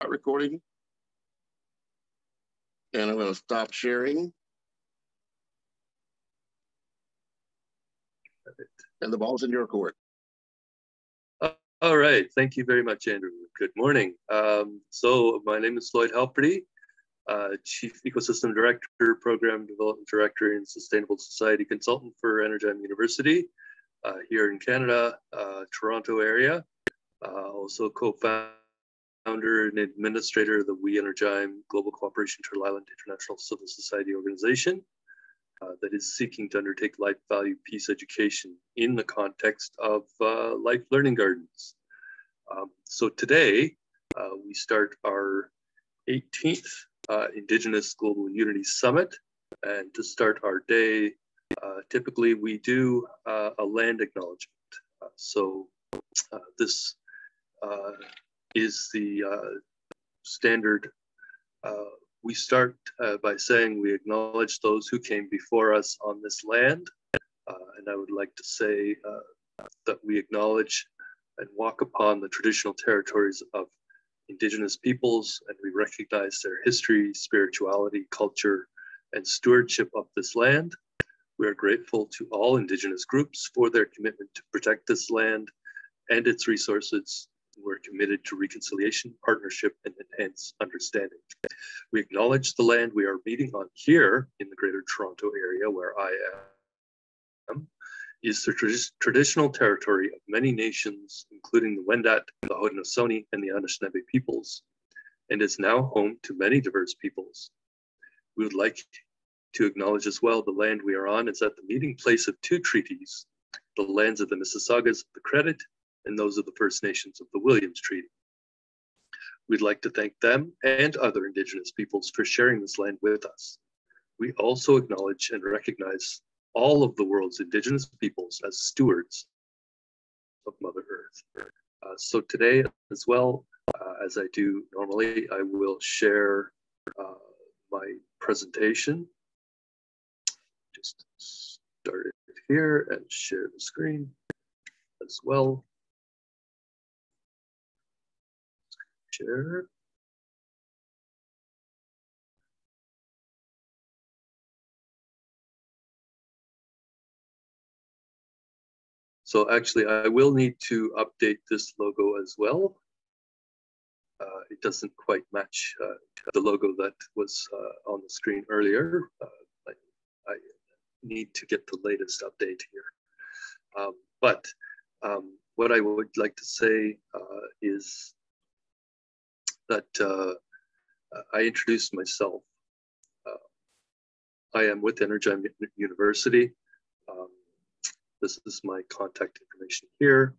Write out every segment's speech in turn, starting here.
Recording. And I'm going to stop sharing. And the ball's in your court. All right. Thank you very much, Andrew. Good morning. So my name is Lloyd Halperty, Chief Ecosystem Director, Program Development Director, and Sustainable Society Consultant for Energym University here in Canada, Toronto area. Also co-founder and administrator of the We Energym Global Cooperation Turtle Island International Civil Society Organization that is seeking to undertake life value peace education in the context of life learning gardens. So today we start our 18th Indigenous Global Unity Summit, and to start our day, typically we do a land acknowledgement. This is the standard. We start by saying we acknowledge those who came before us on this land. And I would like to say that we acknowledge and walk upon the traditional territories of Indigenous peoples, and we recognize their history, spirituality, culture, and stewardship of this land. We are grateful to all Indigenous groups for their commitment to protect this land and its resources. We're committed to reconciliation, partnership, and enhanced understanding. We acknowledge the land we are meeting on here in the Greater Toronto Area, where I am, is the traditional territory of many nations, including the Wendat, the Haudenosaunee, and the Anishinaabe peoples, and is now home to many diverse peoples. We would like to acknowledge as well the land we are on is at the meeting place of two treaties, the lands of the Mississaugas of the Credit and those of the First Nations of the Williams Treaty. We'd like to thank them and other Indigenous peoples for sharing this land with us. We also acknowledge and recognize all of the world's Indigenous peoples as stewards of Mother Earth. So today as well, as I do normally, I will share my presentation. Just start it here and share the screen as well. Share. So actually, I will need to update this logo as well. It doesn't quite match the logo that was on the screen earlier. I need to get the latest update here. But what I would like to say is that I introduced myself. I am with Energym University. This is my contact information here.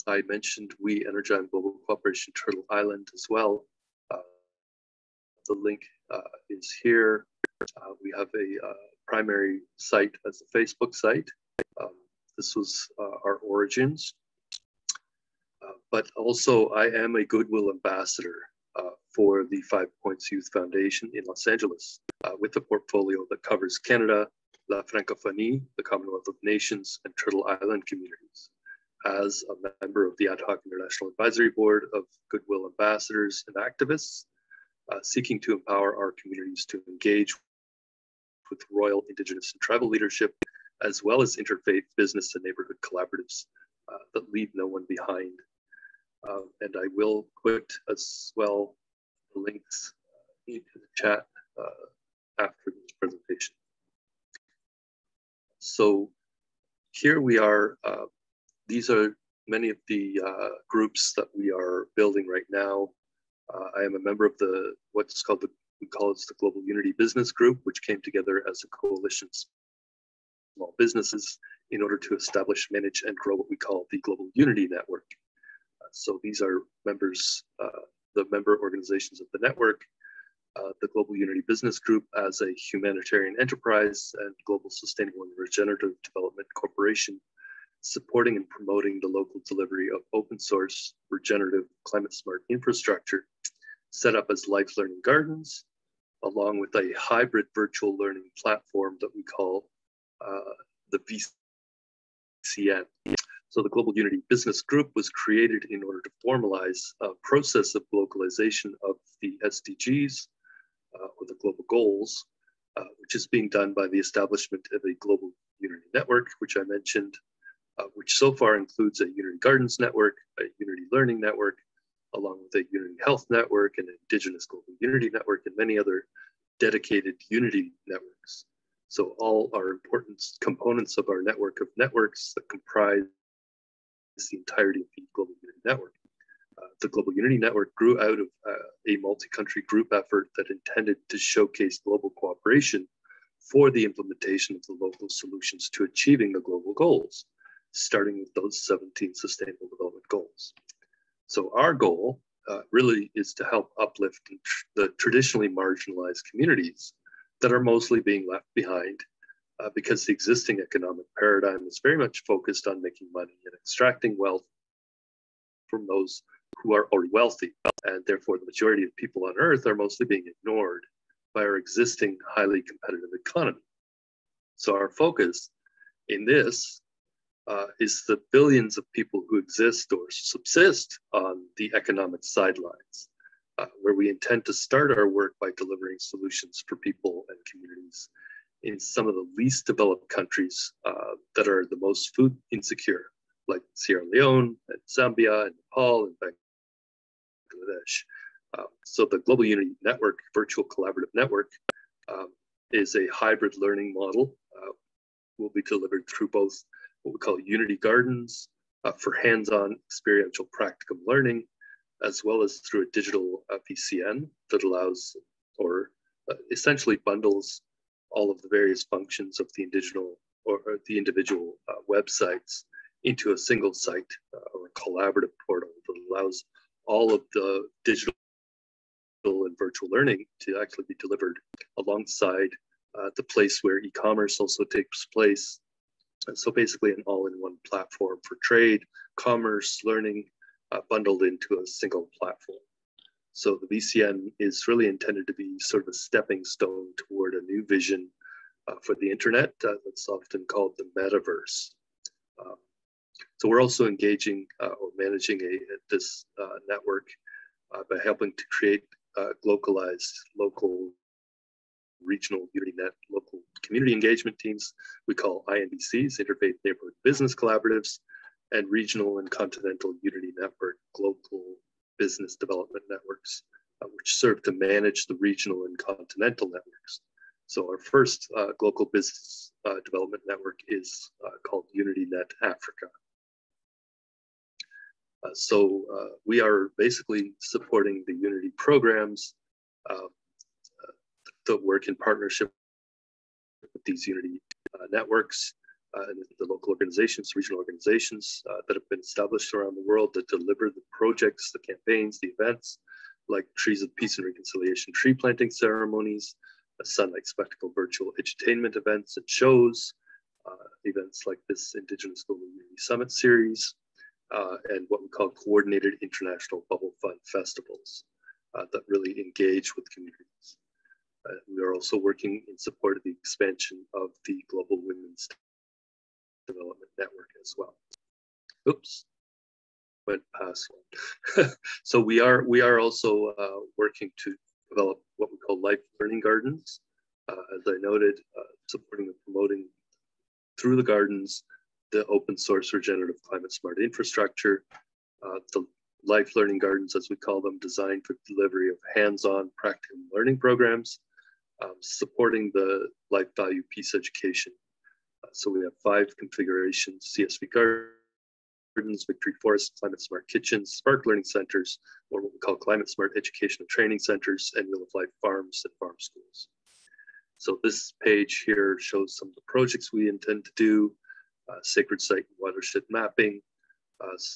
I mentioned We Energym Global Cooperation Turtle Island as well. The link is here. We have a primary site as a Facebook site. This was our origins. But also I am a Goodwill Ambassador for the 5 Points Youth Foundation in Los Angeles with a portfolio that covers Canada, La Francophonie, the Commonwealth of Nations, and Turtle Island communities. As a member of the Ad Hoc International Advisory Board of Goodwill Ambassadors and activists, seeking to empower our communities to engage with royal, Indigenous, and tribal leadership, as well as interfaith business and neighborhood collaboratives that leave no one behind. And I will put as well the links into the chat after this presentation. So here we are. These are many of the groups that we are building right now. I am a member of what's called we call it the Global Unity Business Group, which came together as a coalition of small businesses in order to establish, manage, and grow what we call the Global Unity Network. So these are members, the member organizations of the network, the Global Unity Business Group as a humanitarian enterprise, and Global Sustainable and Regenerative Development Corporation, supporting and promoting the local delivery of open source, regenerative, climate smart infrastructure set up as life learning gardens, along with a hybrid virtual learning platform that we call the VCN. So the Global Unity Business Group was created in order to formalize a process of localization of the SDGs, or the global goals, which is being done by the establishment of a global Unity network, which I mentioned, which so far includes a Unity Gardens network, a Unity Learning network, along with a Unity Health network, and an Indigenous Global Unity network, and many other dedicated Unity networks. So all are important components of our network of networks that comprise the entirety of the Global Unity Network. The Global Unity Network grew out of a multi-country group effort that intended to showcase global cooperation for the implementation of the local solutions to achieving the global goals, starting with those 17 Sustainable Development Goals. So our goal really is to help uplift the traditionally marginalized communities that are mostly being left behind because the existing economic paradigm is very much focused on making money and extracting wealth from those who are already wealthy, and therefore the majority of people on Earth are mostly being ignored by our existing highly competitive economy. So our focus in this is the billions of people who exist or subsist on the economic sidelines, where we intend to start our work by delivering solutions for people and communities in some of the least developed countries that are the most food insecure, like Sierra Leone and Zambia and Nepal and Bangladesh. So the Global Unity Network, virtual collaborative network, is a hybrid learning model. Will be delivered through both what we call Unity Gardens for hands-on experiential practicum learning, as well as through a digital VCN that allows or essentially bundles all of the various functions of the individual websites into a single site or a collaborative portal that allows all of the digital and virtual learning to actually be delivered alongside the place where e-commerce also takes place. And so basically an all-in-one platform for trade, commerce, learning, bundled into a single platform. So the VCN is really intended to be sort of a stepping stone toward a new vision for the internet that's often called the metaverse. So we're also engaging or managing this network by helping to create localized, local, regional Unitynet local community engagement teams we call INBCs, Interfaith Neighborhood Business Collaboratives, and regional and continental Unity Network global business development networks, which serve to manage the regional and continental networks. So our first global business development network is called Unitynet Africa. So we are basically supporting the Unity programs that work in partnership with these Unity networks and the local organizations, regional organizations that have been established around the world that deliver the projects, the campaigns, the events, like Trees of Peace and Reconciliation tree planting ceremonies, Sunlight Spectacle virtual edutainment events and shows, events like this Indigenous Global Unity Summit series, and what we call coordinated international bubble fun festivals that really engage with communities. We are also working in support of the expansion of the Global Women's Development Network as well. Oops, went past one. So we are also working to develop what we call life learning gardens. As I noted, supporting and promoting through the gardens the open source regenerative climate smart infrastructure, the life learning gardens, as we call them, designed for delivery of hands-on practical learning programs, supporting the life value peace education. So we have 5 configurations: CSV gardens, Victory Forest, climate smart kitchens, Spark learning centers, or what we call climate smart education and training centers, and Wheel of Life farms and farm schools. So this page here shows some of the projects we intend to do: sacred site and watershed mapping,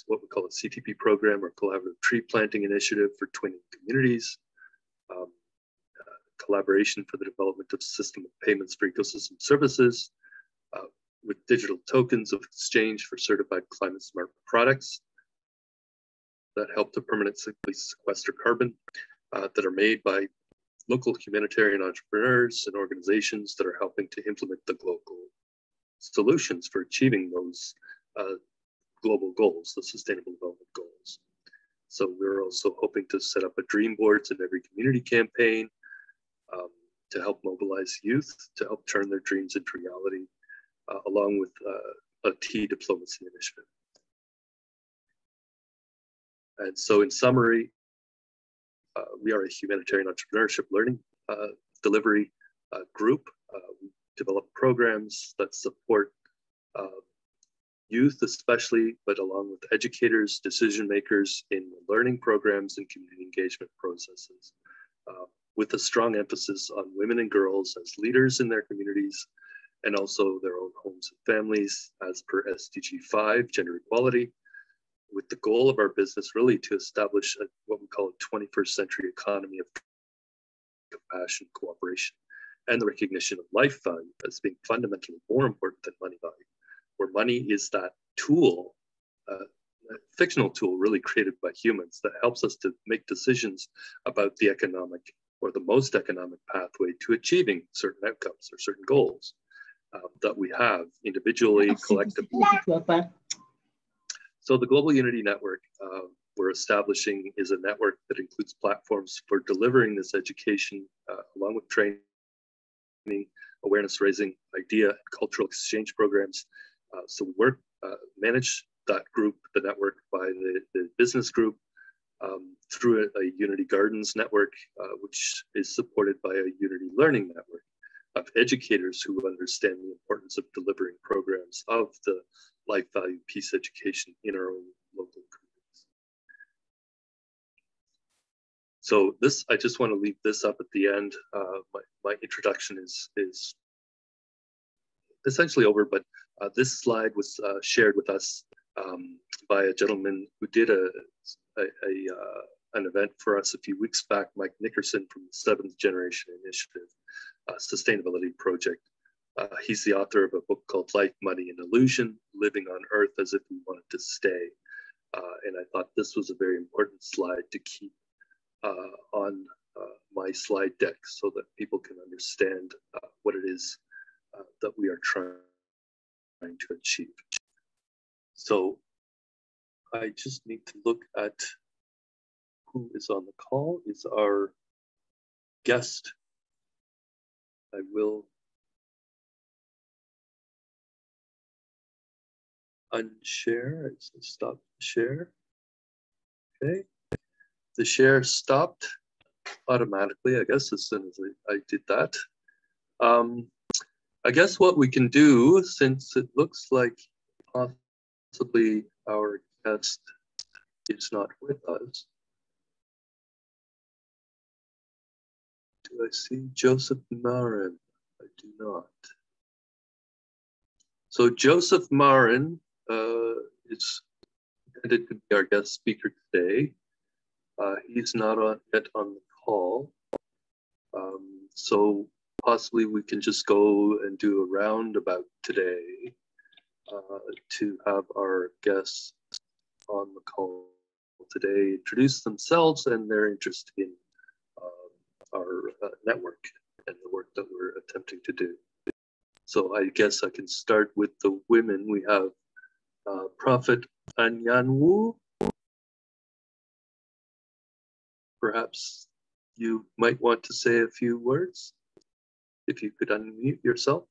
what we call a CTP program or collaborative tree planting initiative for twinning communities, collaboration for the development of system of payments for ecosystem services, with digital tokens of exchange for certified climate smart products that help to permanently sequester carbon, that are made by local humanitarian entrepreneurs and organizations that are helping to implement the global solutions for achieving those global goals, the Sustainable Development Goals. So we're also hoping to set up a dream boards in every community campaign to help mobilize youth, to help turn their dreams into reality, along with a tea diplomacy initiative. And so in summary, we are a humanitarian entrepreneurship learning delivery group. We develop programs that support youth especially, but along with educators, decision makers in learning programs and community engagement processes, with a strong emphasis on women and girls as leaders in their communities and also their own homes and families as per SDG 5, gender equality, with the goal of our business really to establish what we call a 21st century economy of compassion, cooperation, and the recognition of life value as being fundamentally more important than money value, where money is that tool, a fictional tool really created by humans that helps us to make decisions about the economic or the most economic pathway to achieving certain outcomes or certain goals that we have individually, collectively. So the Global Unity Network we're establishing is a network that includes platforms for delivering this education along with training, awareness raising, idea and cultural exchange programs. So we manage that group, the network, by the business group through a Unity Gardens network, which is supported by a Unity Learning network of educators who understand the importance of delivering programs of the life value peace education in our own local communities. So this, I just want to leave this up at the end. My introduction is essentially over, but this slide was shared with us by a gentleman who did an event for us a few weeks back, Mike Nickerson from the Seventh Generation Initiative Sustainability Project. He's the author of a book called Life, Money, and Illusion, Living on Earth as If We Wanted to Stay. And I thought this was a very important slide to keep on my slide deck so that people can understand what it is that we are trying to achieve. So I just need to look at who is on the call, is our guest. I will unshare, stop share. Okay, the share stopped automatically, I guess, as soon as I did that. I guess what we can do, since it looks like possibly our guest is not with us. Do I see Joseph Marin? I do not. So Joseph Marin is intended to be our guest speaker today. He's not yet on the call. So possibly we can just go and do a roundabout today to have our guests on the call today introduce themselves and their interest in our network and the work that we're attempting to do. So I guess I can start with the women. We have Prophet Anyanwu. Perhaps you might want to say a few words, if you could unmute yourself.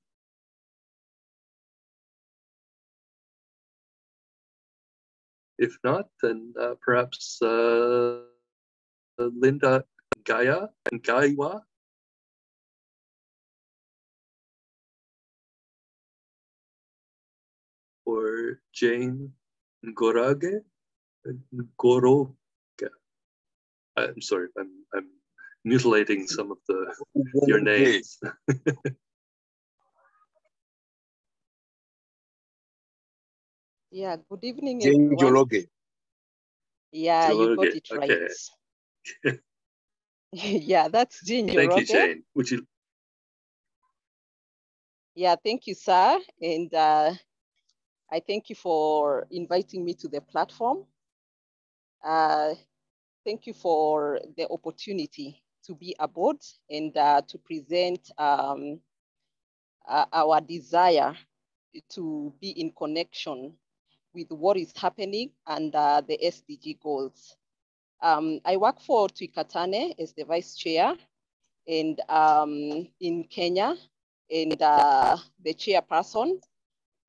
If not, then perhaps Linda Ngaiwa. Or Jane Ngoroge. I'm sorry, I'm mutilating some of your names. Yeah, good evening, Jane everyone. Jologe. Yeah, you got it right. Okay. Yeah, that's Jane Thank you, Jologe. Jane. Would you? Yeah, thank you, sir. And I thank you for inviting me to the platform. Thank you for the opportunity to be aboard and to present our desire to be in connection with what is happening and the SDG goals. I work for Tuikatane as the vice chair and in Kenya, and the chairperson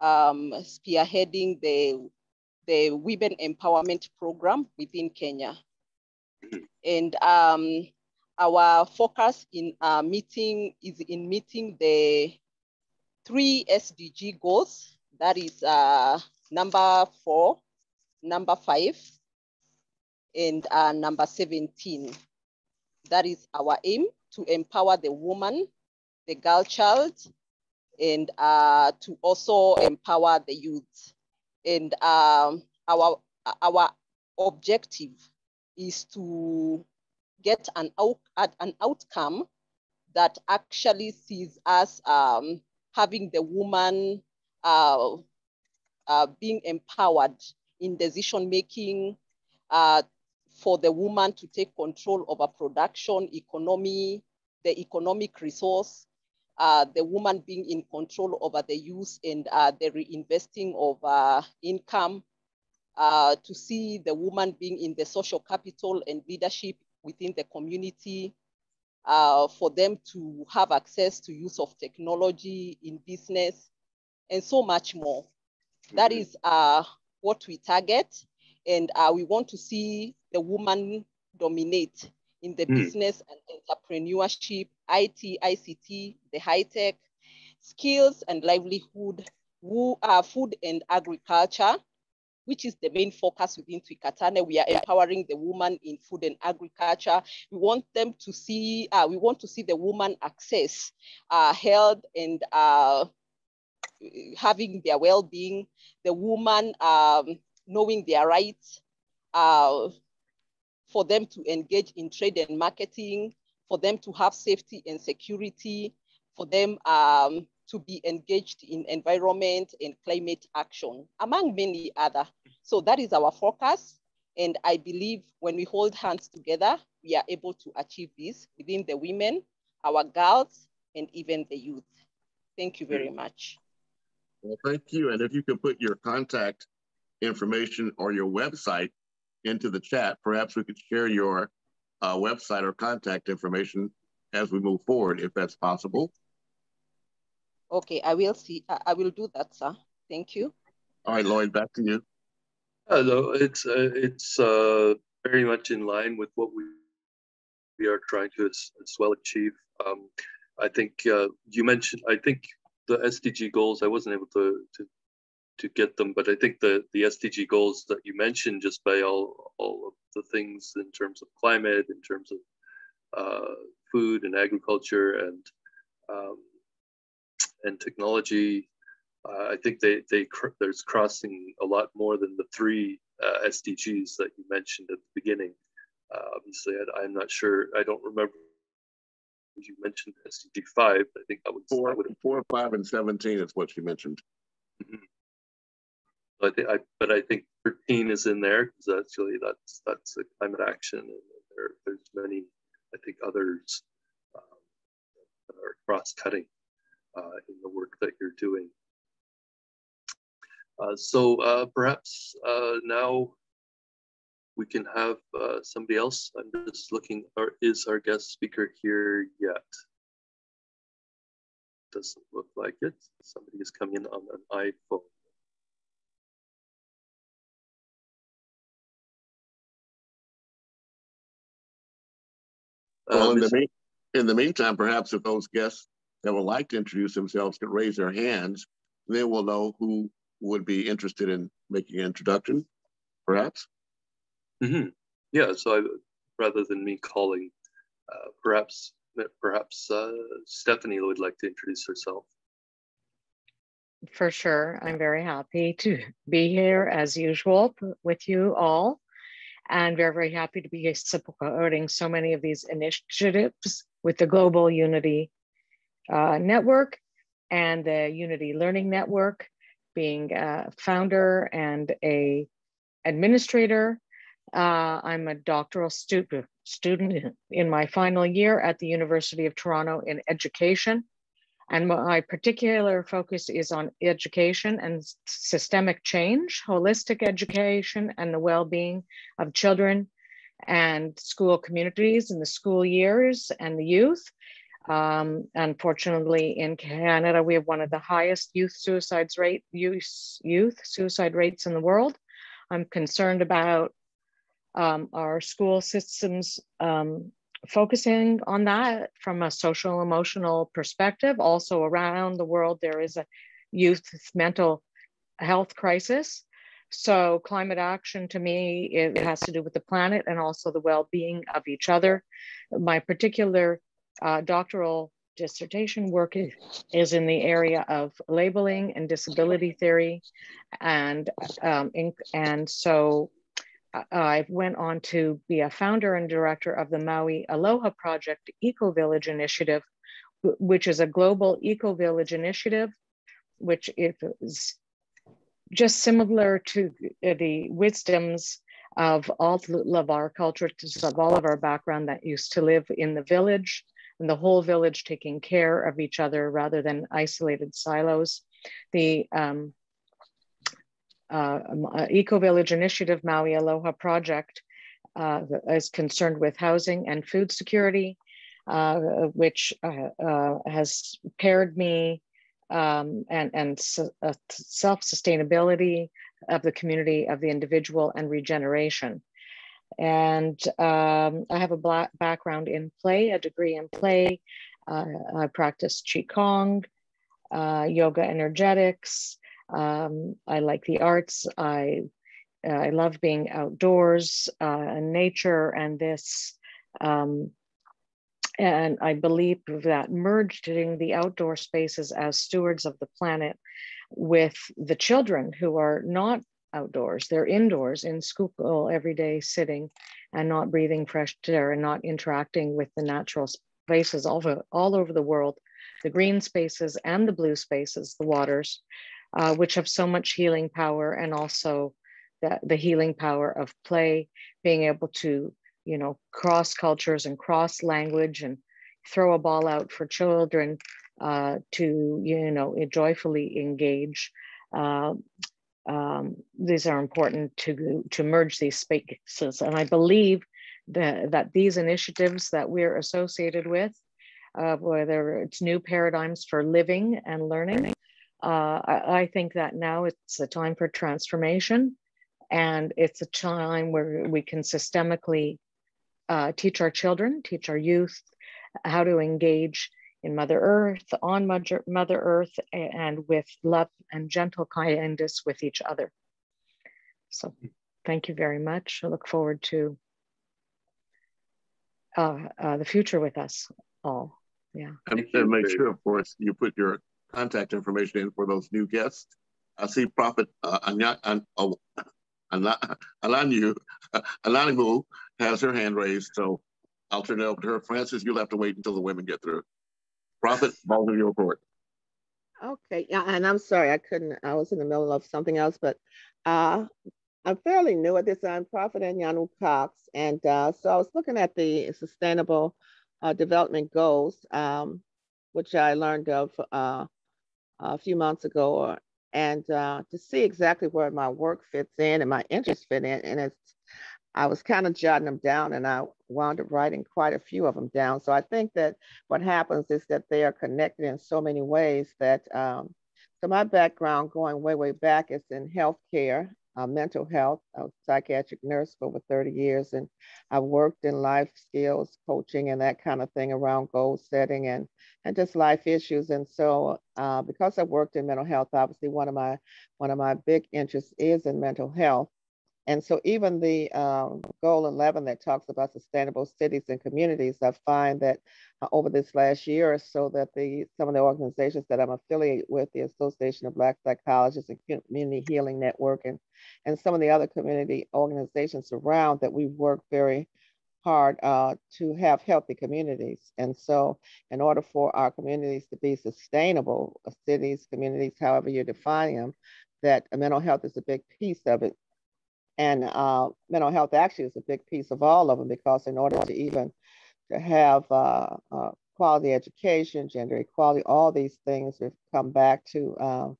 spearheading the women empowerment program within Kenya. And our focus in meeting the 3 SDG goals. That is number 4, number 5, and number 17. That is our aim, to empower the woman, the girl child, and to also empower the youth. And our objective is to get an outcome that actually sees us having the woman being empowered in decision-making, for the woman to take control over production, economy, the economic resource, the woman being in control over the use and the reinvesting of income, to see the woman being in the social capital and leadership within the community, for them to have access to use of technology in business, and so much more. That is what we target. And we want to see the woman dominate in the business and entrepreneurship, IT, ICT, the high-tech, skills and livelihood, food and agriculture, which is the main focus within Tuikatane. We are empowering the woman in food and agriculture. We want them to see, the woman access health and having their well-being, the woman knowing their rights, for them to engage in trade and marketing, for them to have safety and security, for them to be engaged in environment and climate action, among many other. So that is our focus. And I believe when we hold hands together, we are able to achieve this within the women, our girls, and even the youth. Thank you very much. Well, thank you. And if you could put your contact information or your website into the chat, perhaps we could share your website or contact information as we move forward, if that's possible. Okay, I will do that, sir. Thank you. All right, Lloyd, back to you. No, it's very much in line with what we are trying to as well achieve. I think you mentioned, I think the SDG goals, I wasn't able to get them, but I think the SDG goals that you mentioned, just by all of the things in terms of climate, in terms of food and agriculture and technology, I think there's crossing a lot more than the 3 SDGs that you mentioned at the beginning. Obviously, I'm not sure. I don't remember. You mentioned SDG 5. I think that was 4, 5, and 17 is what you mentioned. But I think 13 is in there, because actually that's a climate action, and there's many, I think, others that are cross-cutting in the work that you're doing. So perhaps now we can have somebody else. I'm just looking, or is our guest speaker here yet? Doesn't look like it. Somebody is coming in on an iPhone. Well, in the meantime, perhaps if those guests that would like to introduce themselves could raise their hands, then we'll know who would be interested in making an introduction, perhaps. Yeah, so rather than me calling, perhaps Stephanie would like to introduce herself. For sure. I'm very happy to be here as usual with you all, and very, very happy to be supporting so many of these initiatives with the Global Unity Network and the Unity Learning Network, being a founder and a administrator. I'm a doctoral student in my final year at the University of Toronto in education. And my particular focus is on education and systemic change, holistic education, and the well-being of children and school communities in the school years and the youth. Unfortunately, in Canada, we have one of the highest youth suicide rates in the world. I'm concerned about our school systems focusing on that from a social emotional perspective. Also around the world, there is a youth mental health crisis. So climate action, to me, it has to do with the planet and also the well-being of each other. My particular doctoral dissertation work is in the area of labeling and disability theory. And so I went on to be a founder and director of the Maui Aloha Project Eco-Village Initiative, which is a global eco-village initiative, which is just similar to the wisdoms of all of our cultures, of all of our background that used to live in the village, and the whole village taking care of each other rather than isolated silos. The Eco-Village Initiative Maui Aloha Project is concerned with housing and food security, which has paired me and self-sustainability of the community, of the individual, and regeneration. And I have a background in play, a degree in play. I practice Qigong, yoga energetics. I like the arts. I love being outdoors, in nature, and this. And I believe that merging the outdoor spaces as stewards of the planet with the children who are not outdoors, they're indoors in school every day, sitting and not breathing fresh air and not interacting with the natural spaces all over the world, the green spaces and the blue spaces, the waters, which have so much healing power, and also the healing power of play, being able to, cross cultures and cross language and throw a ball out for children to, joyfully engage. These are important to merge these spaces. And I believe that these initiatives that we're associated with, whether it's new paradigms for living and learning, I think that now it's a time for transformation, and it's a time where we can systemically teach our children, teach our youth how to engage in Mother Earth, on Mother Earth, and with love and gentle kindness with each other. So thank you very much. I look forward to the future with us all. Yeah. And make sure, of course, you put your contact information in for those new guests. I see Prophet Alanimu has her hand raised, so I'll turn it over to her. Francis, you'll have to wait until the women get through. Prophet, ball of your court. Okay, yeah, and I'm sorry, I was in the middle of something else, but I'm fairly new at this. I'm Prophet Nyanu Cox, and so I was looking at the Sustainable Development Goals, which I learned of a few months ago, and to see exactly where my work fits in and my interests fit in, and I was kind of jotting them down, and I wound up writing quite a few of them down. So I think that what happens is that they are connected in so many ways that, so my background going way, way back is in healthcare, mental health. I was a psychiatric nurse for over 30 years, and I worked in life skills, coaching, and that kind of thing around goal setting and just life issues. And so because I worked in mental health, obviously one of my big interests is in mental health. And so even the goal 11 that talks about sustainable cities and communities, I find that over this last year or so that some of the organizations that I'm affiliated with, the Association of Black Psychologists and Community Healing Network, and some of the other community organizations around, that we work very hard to have healthy communities. And so in order for our communities to be sustainable, cities, communities, however you're defining them, that mental health is a big piece of it. And mental health actually is a big piece of all of them, because in order to even to have quality education, gender equality, all these things have come back to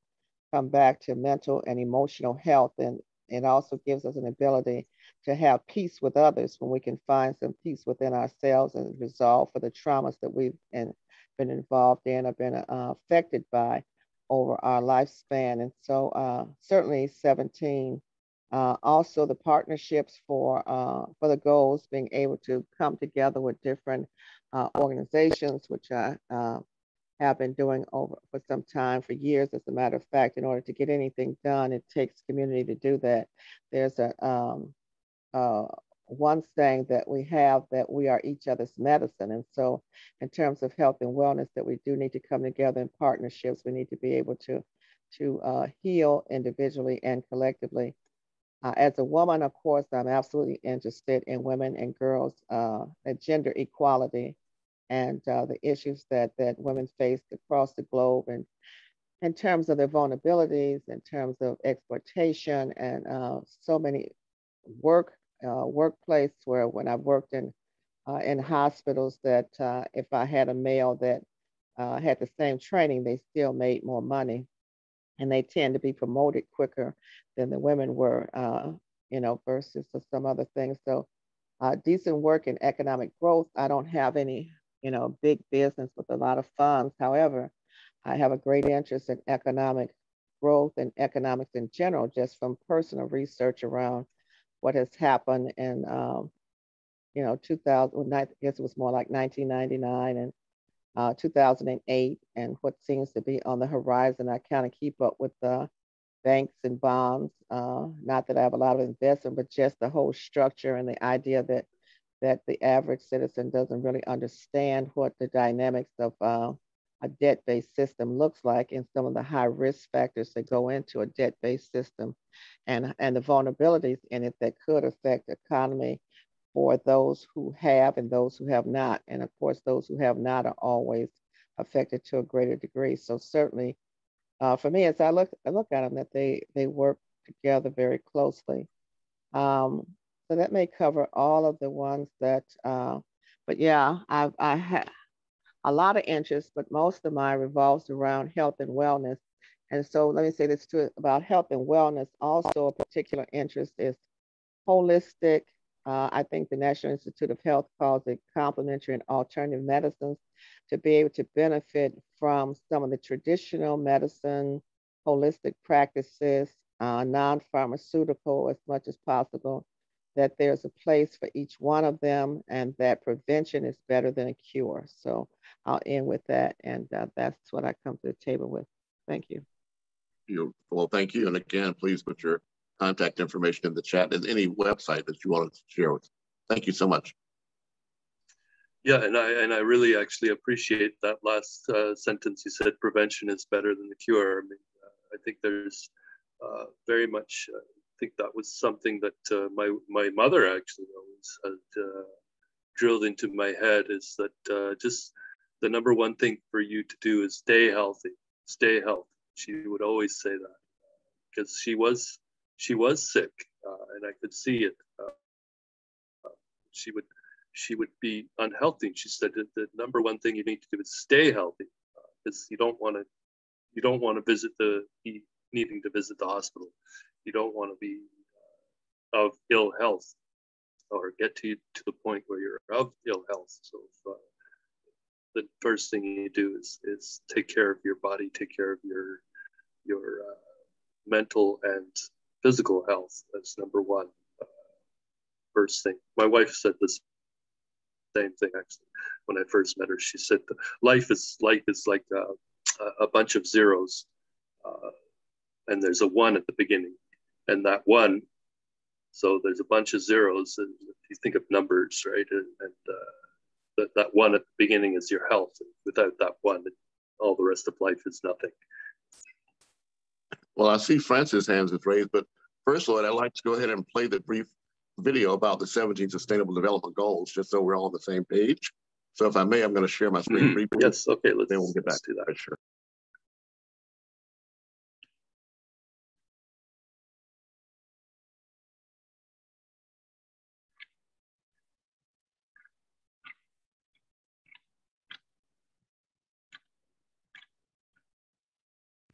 mental and emotional health. And it also gives us an ability to have peace with others when we can find some peace within ourselves and resolve for the traumas that we've been involved in or been affected by over our lifespan. And so certainly 17, also the partnerships for the goals, being able to come together with different organizations, which I have been doing over for some time, for years. As a matter of fact, in order to get anything done, it takes community to do that. There's one saying that we have, that we are each other's medicine. And so in terms of health and wellness, that we do need to come together in partnerships. We need to be able to heal individually and collectively. As a woman, of course, I'm absolutely interested in women and girls, gender equality, and the issues that women face across the globe, and in terms of their vulnerabilities, in terms of exploitation, and so many workplace where when I've worked in hospitals, that if I had a male that had the same training, they still made more money, and they tend to be promoted quicker than the women were, versus some other things. So decent work in economic growth. I don't have any, big business with a lot of funds. However, I have a great interest in economic growth and economics in general, just from personal research around what has happened in, 2000, I guess it was more like 1999 and 2008, and what seems to be on the horizon. I kind of keep up with the banks and bonds. Not that I have a lot of investment, but just the whole structure and the idea that the average citizen doesn't really understand what the dynamics of a debt-based system looks like, and some of the high risk factors that go into a debt-based system, and the vulnerabilities in it that could affect the economy for those who have and those who have not. And of course, those who have not are always affected to a greater degree. So certainly, for me, as I look at them, that they work together very closely. So that may cover all of the ones that, but yeah, I have a lot of interest, but most of mine revolves around health and wellness. And so let me say this too about health and wellness. Also, a particular interest is holistic. I think the National Institute of Health calls it complementary and alternative medicines, to be able to benefit from some of the traditional medicine, holistic practices, non-pharmaceutical as much as possible, that there's a place for each one of them, and that prevention is better than a cure. So I'll end with that, and that's what I come to the table with. Thank you. Well, thank you. And again, please put your contact information in the chat and any website that you wanted to share with. Thank you so much. Yeah, and I really actually appreciate that last sentence. You said prevention is better than the cure. I mean, I think there's very much. I think that was something that my mother actually always had drilled into my head, is that just the number one thing for you to do is stay healthy. Stay healthy. She would always say that, because she was sick, and I could see it. She would be unhealthy. She said that the number one thing you need to do is stay healthy, because you don't want to be needing to visit the hospital. You don't want to be of ill health, or get to the point where you're of ill health. So the first thing you do is take care of your body, take care of your mental and physical health. That's number one. First thing. My wife said this same thing actually when I first met her. She said life is like a bunch of zeros, and there's a one at the beginning, and that one. So there's a bunch of zeros, and if you think of numbers, right, and that one at the beginning is your health. Without that one, all the rest of life is nothing. Well, I see Francis' hands is raised, but first of all, I'd like to go ahead and play the brief video about the 17 Sustainable Development Goals, just so we're all on the same page. So if I may, I'm going to share my screen briefly. Yes, okay, then we'll get back to that. Sure.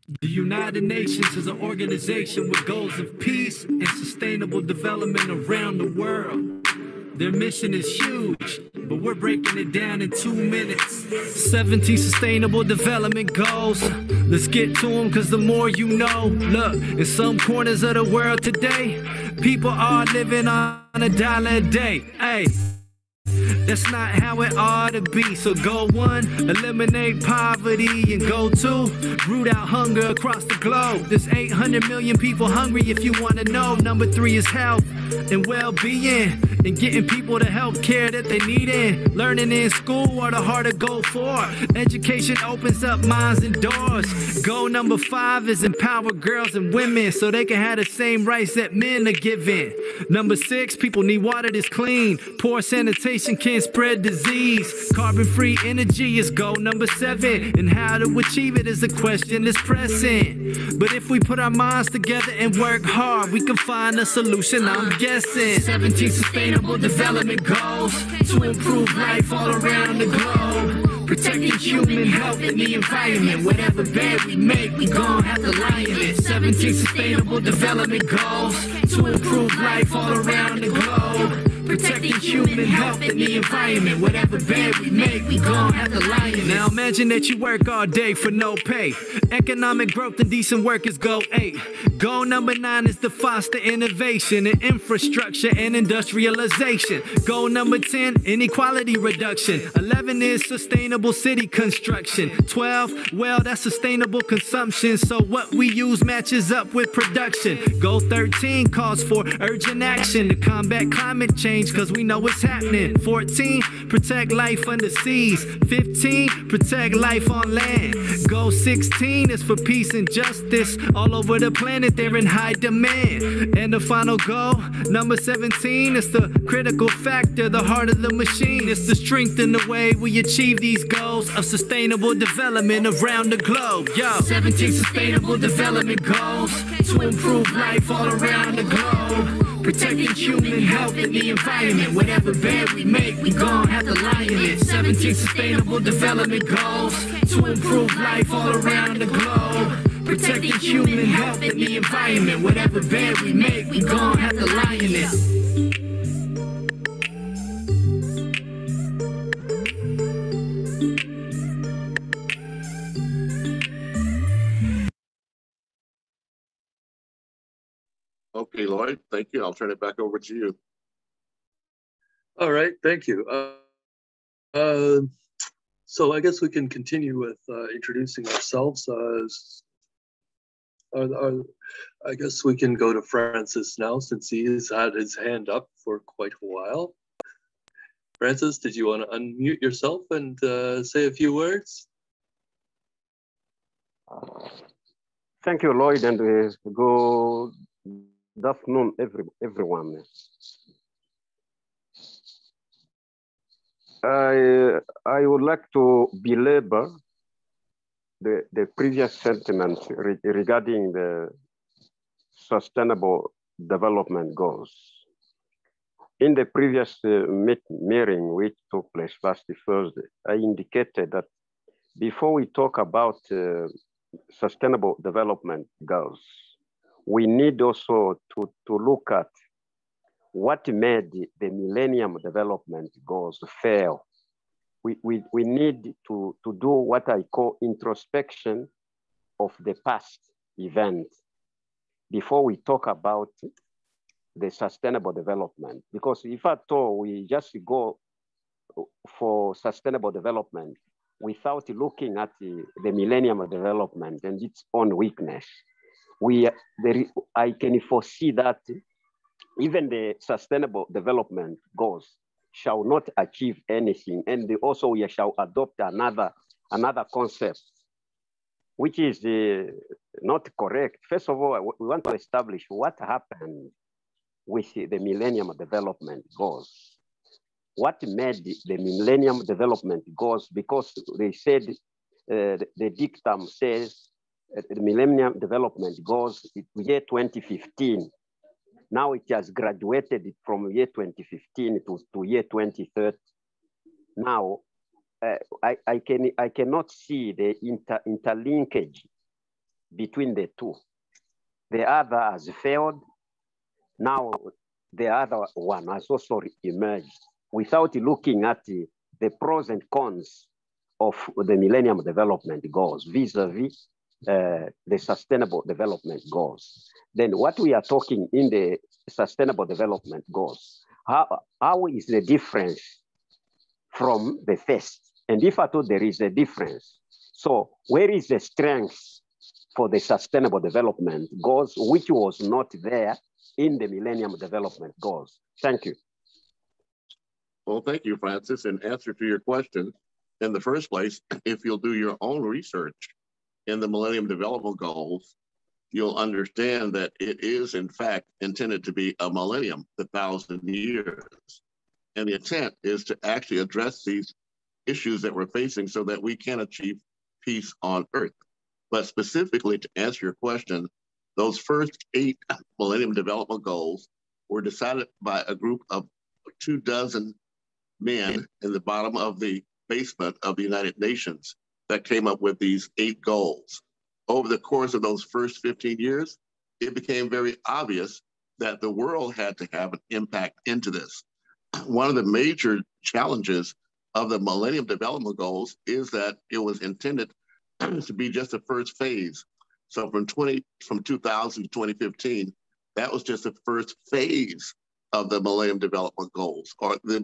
The United Nations is an organization with goals of peace and sustainable development around the world. Their mission is huge, but we're breaking it down in 2 minutes. 17 sustainable development goals. Let's get to them, cause the more you know. Look, in some corners of the world today, people are living on $1 a day. Hey, that's not how it ought to be. So go 1, eliminate poverty, and go 2, root out hunger across the globe. There's 800 million people hungry if you want to know. Number 3 is health and well-being, and getting people the health care that they need in. Learning in school are the hard to go for. Education opens up minds and doors. Goal number 5 is empower girls and women so they can have the same rights that men are given. Number 6, people need water that's clean. Poor sanitation can spread disease. Carbon-free energy is goal number 7, and how to achieve it is a question that's pressing. But if we put our minds together and work hard, we can find a solution, I'm guessing. 17 sustainable development goals to improve life all around the globe. Protecting human health and the environment. Whatever bed we make, we gon' have to lie in it. 17 sustainable development goals to improve life all around the globe. Protecting human health and the environment. Whatever bed we make, we gon' have to lie in it. Now imagine that you work all day for no pay. Economic growth and decent work is goal 8. Goal number 9 is to foster innovation in infrastructure and industrialization. Goal number 10, inequality reduction. 11 is sustainable city construction. 12, well, that's sustainable consumption, so what we use matches up with production. Goal 13 calls for urgent action to combat climate change, cause we know what's happening. 14, protect life under seas. 15, protect life on land. Goal 16 is for peace and justice. All over the planet, they're in high demand. And the final goal, number 17, is the critical factor, the heart of the machine. It's the strength in the way we achieve these goals of sustainable development around the globe. Yo, 17 sustainable development goals to improve life all around the globe. Protecting human health and the environment. Whatever bed we make, we gon' have to lie in it. 17 sustainable development goals to improve life all around the globe. Protecting human health and the environment. Whatever bed we make, we gon' have to lie in it. Okay, Lloyd, thank you. I'll turn it back over to you. All right, thank you. So I guess we can continue with introducing ourselves. I guess we can go to Francis now, since he has had his hand up for quite a while. Francis, did you want to unmute yourself and say a few words? Thank you, Lloyd, and good afternoon, everyone. I would like to belabor the previous sentiment regarding the sustainable development goals. In the previous meeting, which took place last Thursday, I indicated that before we talk about sustainable development goals, we need also to look at what made the Millennium Development Goals fail. We need to do what I call introspection of the past event before we talk about the sustainable development. Because if at all we just go for sustainable development without looking at the Millennium Development and its own weakness, I can foresee that even the sustainable development goals shall not achieve anything. And also we shall adopt another concept, which is not correct. First of all, we want to establish what happened with the Millennium Development Goals. What made the Millennium Development Goals? Because they said, the dictum says, the Millennium Development Goals year 2015. Now it has graduated from year 2015 to year 2030. Now, I cannot see the interlinkage between the two. The other has failed. Now the other one has also emerged without looking at the pros and cons of the Millennium Development Goals vis-a-vis the Sustainable Development Goals. Then what we are talking in the Sustainable Development Goals, how is the difference from the first? And if at all there is a difference, so where is the strength for the Sustainable Development Goals, which was not there in the Millennium Development Goals? Thank you. Well, thank you, Francis. In answer to your question, in the first place, if you'll do your own research in the Millennium Development Goals, you'll understand that it is, in fact, intended to be a millennium, the 1,000 years. And the intent is to actually address these issues that we're facing so that we can achieve peace on Earth. But specifically to answer your question, those first 8 Millennium Development Goals were decided by a group of 24 men in the bottom of the basement of the United Nations that came up with these 8 goals. Over the course of those first 15 years, it became very obvious that the world had to have an impact into this. One of the major challenges of the Millennium Development Goals is that it was intended to be just the first phase. So from 2000 to 2015, that was just the first phase of the Millennium Development Goals, or the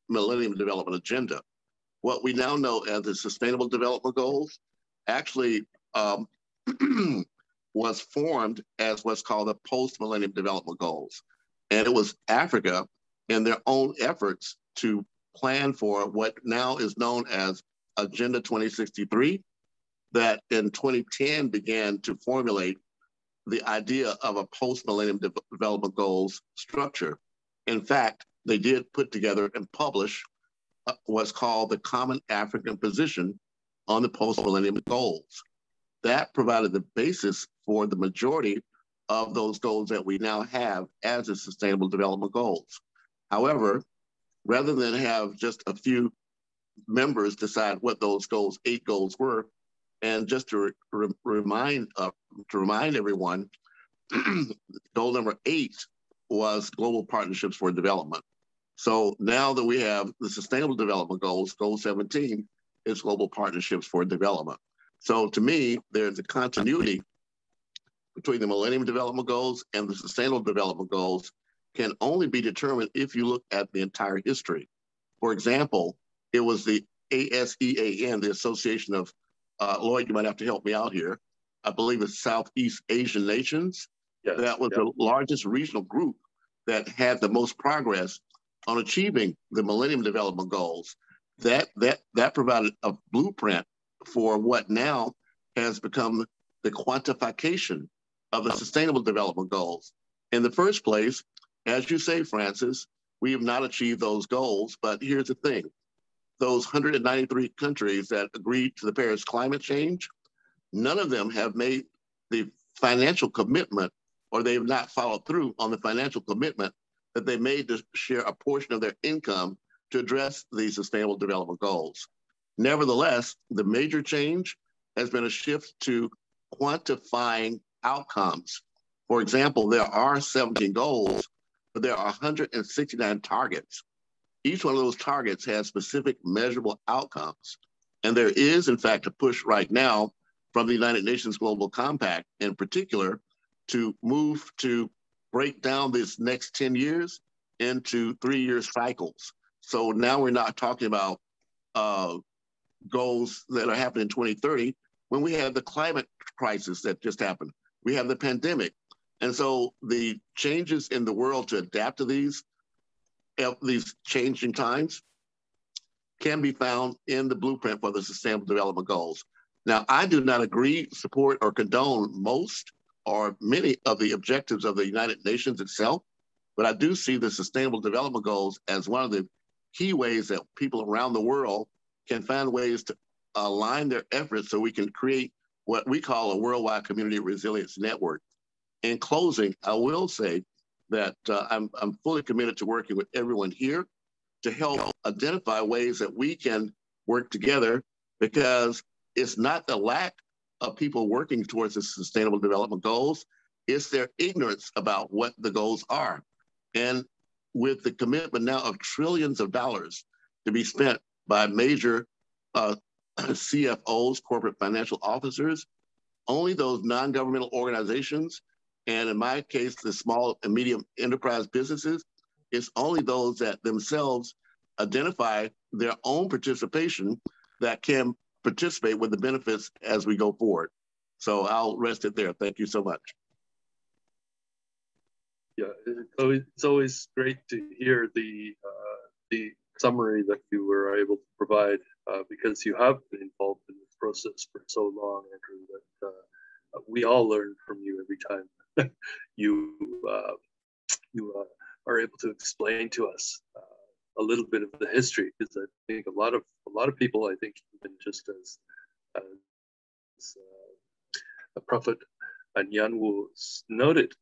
Millennium Development Agenda. What we now know as the Sustainable Development Goals actually was formed as what's called the Post-Millennium Development Goals. And it was Africa in their own efforts to plan for what now is known as Agenda 2063, that in 2010 began to formulate the idea of a post-millennium development goals structure. In fact, they did put together and publish what's called the Common African Position on the post-millennium goals. That provided the basis for the majority of those goals that we now have as the Sustainable Development Goals. However, rather than have just a few members decide what those goals, 8 goals were, and just to remind everyone, goal number 8 was Global Partnerships for Development. So now that we have the Sustainable Development Goals, goal 17 is Global Partnerships for Development. So to me, there's a continuity between the Millennium Development Goals and the Sustainable Development Goals can only be determined if you look at the entire history. For example, it was the ASEAN, the Association of, Lloyd, you might have to help me out here. I believe it's Southeast Asian Nations. Yes, that was the largest regional group that had the most progress on achieving the Millennium Development Goals. That provided a blueprint for what now has become the quantification of the Sustainable Development Goals. In the first place, as you say, Francis, we have not achieved those goals, but here's the thing. Those 193 countries that agreed to the Paris climate change, none of them have made the financial commitment, or they have not followed through on the financial commitment that they made to share a portion of their income to address the Sustainable Development Goals. Nevertheless, the major change has been a shift to quantifying outcomes. For example, there are 17 goals, but there are 169 targets. Each one of those targets has specific measurable outcomes. And there is, in fact, a push right now from the United Nations Global Compact in particular to move to break down this next 10 years into 3-year cycles. So now we're not talking about goals that are happening in 2030 when we have the climate crisis that just happened. We have the pandemic. And so the changes in the world to adapt to these changing times can be found in the blueprint for the Sustainable Development Goals. Now, I do not agree, support, or condone most or many of the objectives of the United Nations itself, but I do see the Sustainable Development Goals as one of the key ways that people around the world can find ways to align their efforts so we can create what we call a worldwide community resilience network. In closing, I will say that I'm fully committed to working with everyone here to help identify ways that we can work together, because it's not the lack of people working towards the Sustainable Development Goals. It's their ignorance about what the goals are. And with the commitment now of trillions of dollars to be spent by major CFOs, corporate financial officers, only those non-governmental organizations, and in my case, the small and medium enterprise businesses, it's only those that themselves identify their own participation that can participate with the benefits as we go forward. So I'll rest it there. Thank you so much. Yeah, it's always great to hear the summary that you were able to provide because you have been involved in this process for so long, Andrew, that we all learn from you every time you are able to explain to us a little bit of the history, because I think a lot of people, I think even just as Prophet Anyanwu noted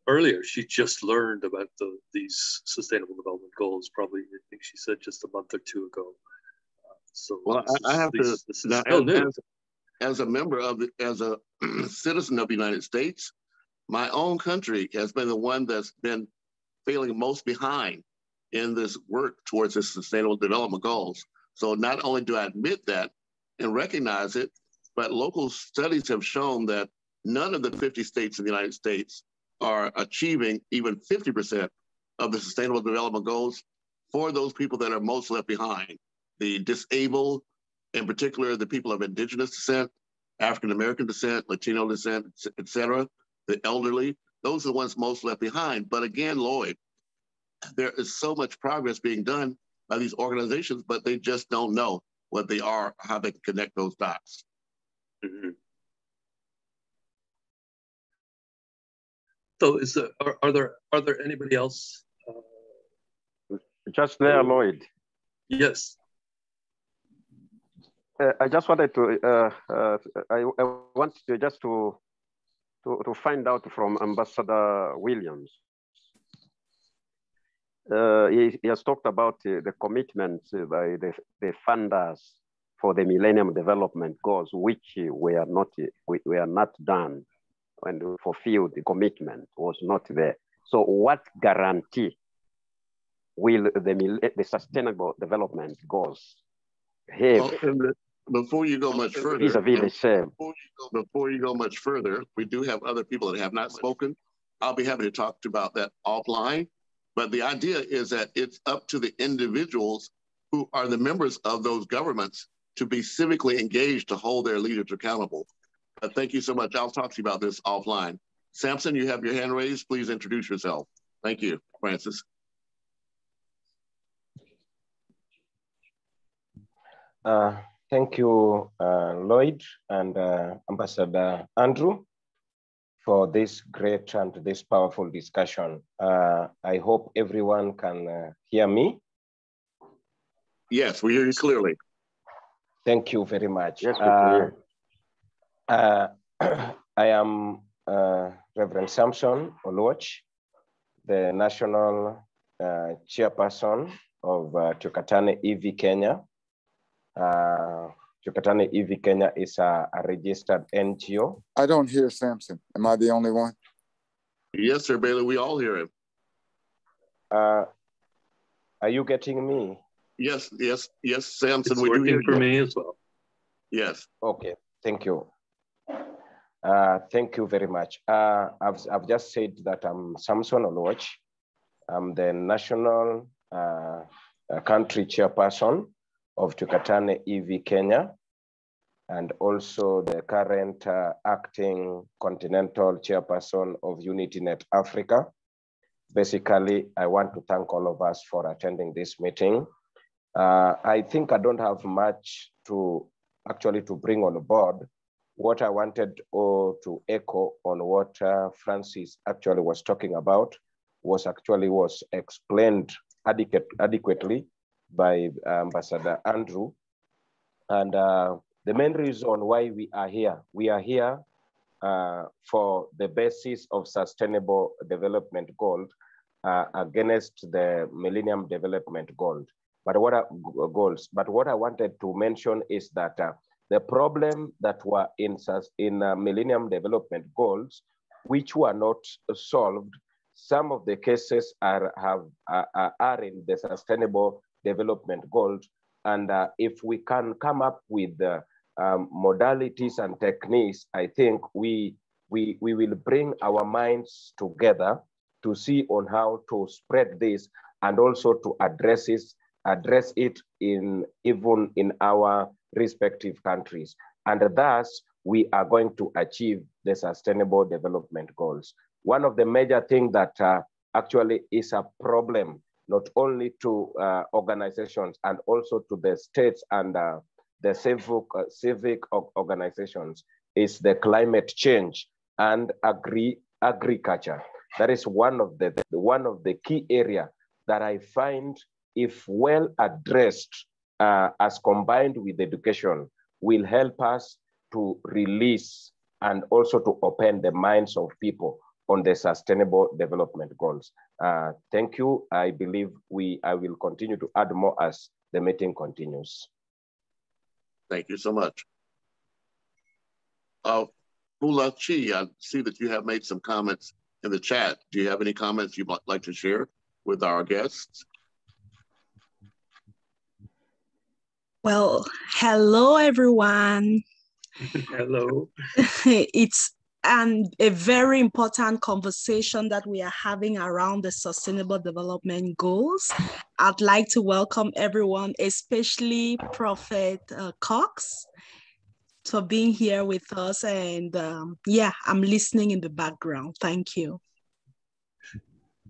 earlier, she just learned about these Sustainable Development Goals, probably, I think she said just a month or two ago. So well, I have this is still new. As a member of as a citizen of the United States, my own country has been the one that's been failing most behind in this work towards the Sustainable Development Goals. So not only do I admit that and recognize it, but local studies have shown that none of the 50 states in the United States are achieving even 50% of the Sustainable Development Goals for those people that are most left behind. The disabled, in particular, the people of Indigenous descent, African-American descent, Latino descent, et cetera, the elderly, those are the ones most left behind. But again, Lloyd, there is so much progress being done by these organizations, but they just don't know what they are, how they can connect those dots. Mm-hmm. So are there anybody else? Just there, Lloyd. Yes. I just wanted to, I want to just to find out from Ambassador Williams. He has talked about the commitment by the funders for the Millennium Development Goals, which were not done and fulfilled. The commitment was not there. So what guarantee will the Sustainable Development Goals have? Well, before you go much further, before you go much further, we do have other people that have not spoken. I'll be happy to talk about that offline. But the idea is that it's up to the individuals who are the members of those governments to be civically engaged to hold their leaders accountable. Thank you so much. I'll talk to you about this offline. Samson, you have your hand raised. Please introduce yourself. Thank you, Francis. Thank you, Lloyd and Ambassador Andrew, for this great and this powerful discussion. I hope everyone can hear me. Yes, we hear you clearly. Thank you very much. Yes, we can hear. I am Reverend Samson Oluoch, the National Chairperson of Tukatane EV Kenya. Tukatane EV Kenya is a registered NGO. I don't hear Samson. Am I the only one? Yes, sir, Bailey. We all hear him. Are you getting me? Yes, yes, yes, Samson. It's we do hear working for you. me as well. Yes. Okay. Thank you. Thank you very much. I've just said that I'm Samson Oluoch. I'm the national country chairperson of Tukatane EV Kenya, and also the current acting continental chairperson of Unitynet Africa. Basically, I want to thank all of us for attending this meeting. I think I don't have much to bring on board. What I wanted to echo on what Francis actually was talking about was explained adequately by Ambassador Andrew. And the main reason why we are here for the basis of Sustainable Development Goal against the Millennium Development Goal. But what I wanted to mention is that the problem that were in Millennium Development Goals, which were not solved. Some of the cases are in the Sustainable Development Goals. And if we can come up with modalities and techniques, I think we will bring our minds together to see on how to spread this and also to address it even in our respective countries. And thus, we are going to achieve the Sustainable Development Goals. One of the major things that actually is a problem, not only to organizations and also to the states and the civic organizations, is the climate change and agriculture. That is one of the key area that I find, if well addressed as combined with education, will help us to release and also to open the minds of people on the Sustainable Development Goals. Thank you. I believe I will continue to add more as the meeting continues. Thank you so much. Fulachi, I see that you have made some comments in the chat. Do you have any comments you'd like to share with our guests? Well, hello, everyone. Hello. It's a very important conversation that we are having around the Sustainable Development Goals. I'd like to welcome everyone, especially Prophet Cox, for being here with us. And yeah, I'm listening in the background. Thank you.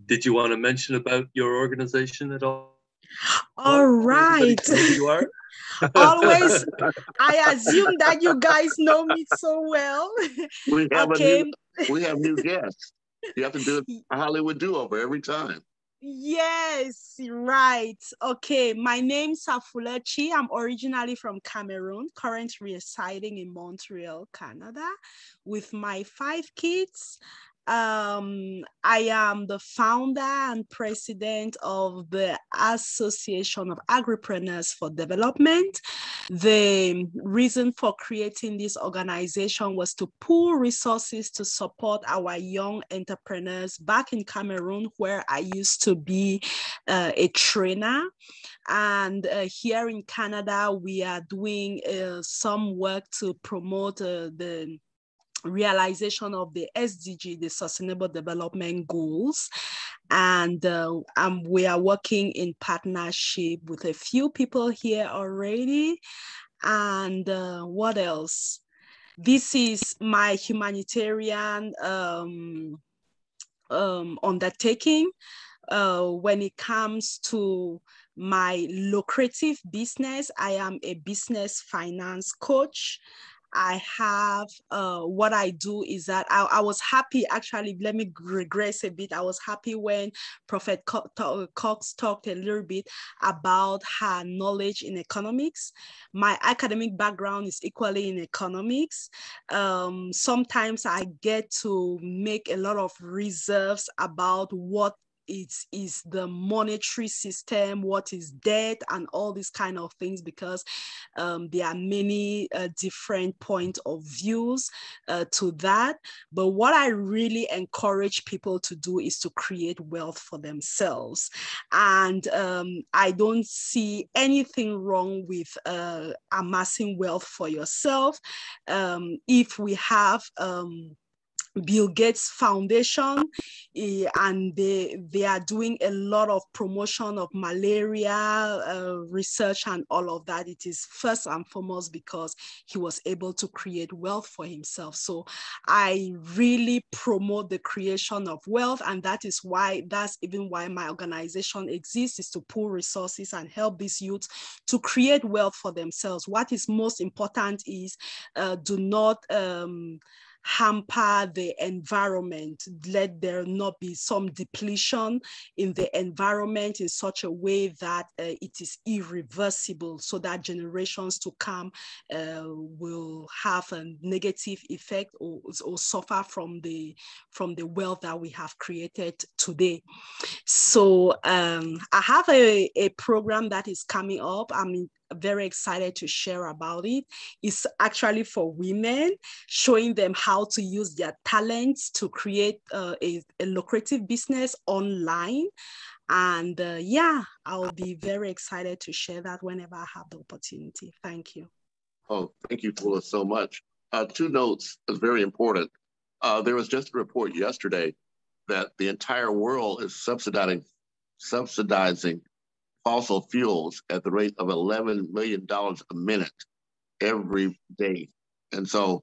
Did you want to mention about your organization at all? All right. Who you are? Always, I assume that you guys know me so well. We have new guests. You have to do a Hollywood do-over every time. Yes, right. Okay, my name's Fulachi. I'm originally from Cameroon, currently residing in Montreal, Canada, with my 5 kids. I am the founder and president of the Association of Agripreneurs for Development. The reason for creating this organization was to pool resources to support our young entrepreneurs back in Cameroon, where I used to be a trainer. And here in Canada, we are doing some work to promote the realization of the SDG, the Sustainable Development Goals. And we are working in partnership with a few people here already. And what else? This is my humanitarian undertaking. When it comes to my lucrative business, I am a business finance coach. I have, what I do is that I was happy, actually, let me regress a bit. I was happy when Prophet Cox talked a little bit about her knowledge in economics. My academic background is equally in economics. Sometimes I get to make a lot of reserves about what it is the monetary system, what is debt, and all these kind of things, because there are many different points of views to that. But what I really encourage people to do is to create wealth for themselves. And I don't see anything wrong with amassing wealth for yourself. If we have Bill Gates Foundation, and they are doing a lot of promotion of malaria research and all of that. It is first and foremost because he was able to create wealth for himself. So I really promote the creation of wealth, and that's even why my organization exists, is to pool resources and help these youths to create wealth for themselves. What is most important is do not hamper the environment. Let there not be some depletion in the environment in such a way that it is irreversible, so that generations to come will have a negative effect or suffer from the wealth that we have created today. So I have a program that is coming up. very excited to share about it. It's actually for women, showing them how to use their talents to create a lucrative business online. And yeah, I'll be very excited to share that whenever I have the opportunity. Thank you. Oh, thank you, Fula, so much. Two notes is very important. There was just a report yesterday that the entire world is subsidizing fossil fuels at the rate of $11 million a minute every day. And so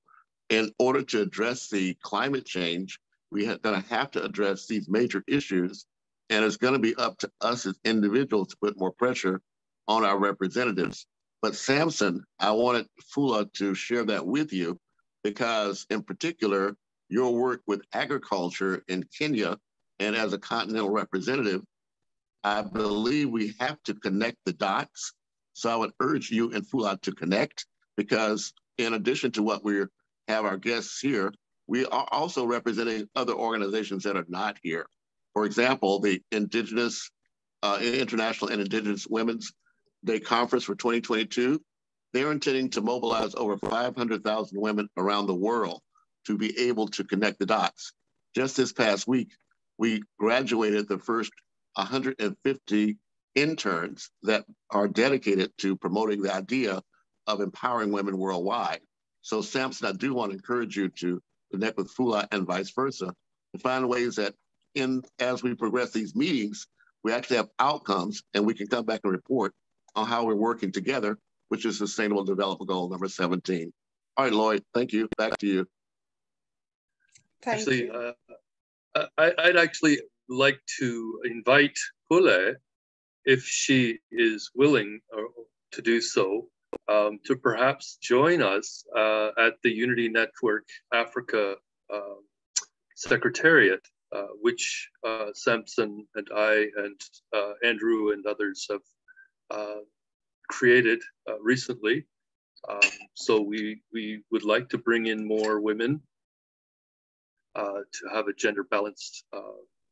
in order to address the climate change, we're going to have to address these major issues. And it's going to be up to us as individuals to put more pressure on our representatives. But Samson, I wanted Fula to share that with you because in particular, your work with agriculture in Kenya and as a continental representative, I believe we have to connect the dots. So I would urge you and Fula to connect because in addition to what we have our guests here, we are also representing other organizations that are not here. For example, the Indigenous, International and Indigenous Women's Day Conference for 2022, they're intending to mobilize over 500,000 women around the world to be able to connect the dots. Just this past week, we graduated the first 150 interns that are dedicated to promoting the idea of empowering women worldwide. So Samson, I do want to encourage you to connect with Fula and vice versa to find ways that as we progress these meetings, we actually have outcomes and we can come back and report on how we're working together, which is Sustainable Development Goal number 17. All right, Lloyd, thank you. Back to you. Actually, I'd actually like to invite Fula, if she is willing to do so, to perhaps join us at the Unity Network Africa Secretariat, which Samson and I and Andrew and others have created recently. So we would like to bring in more women to have a gender balanced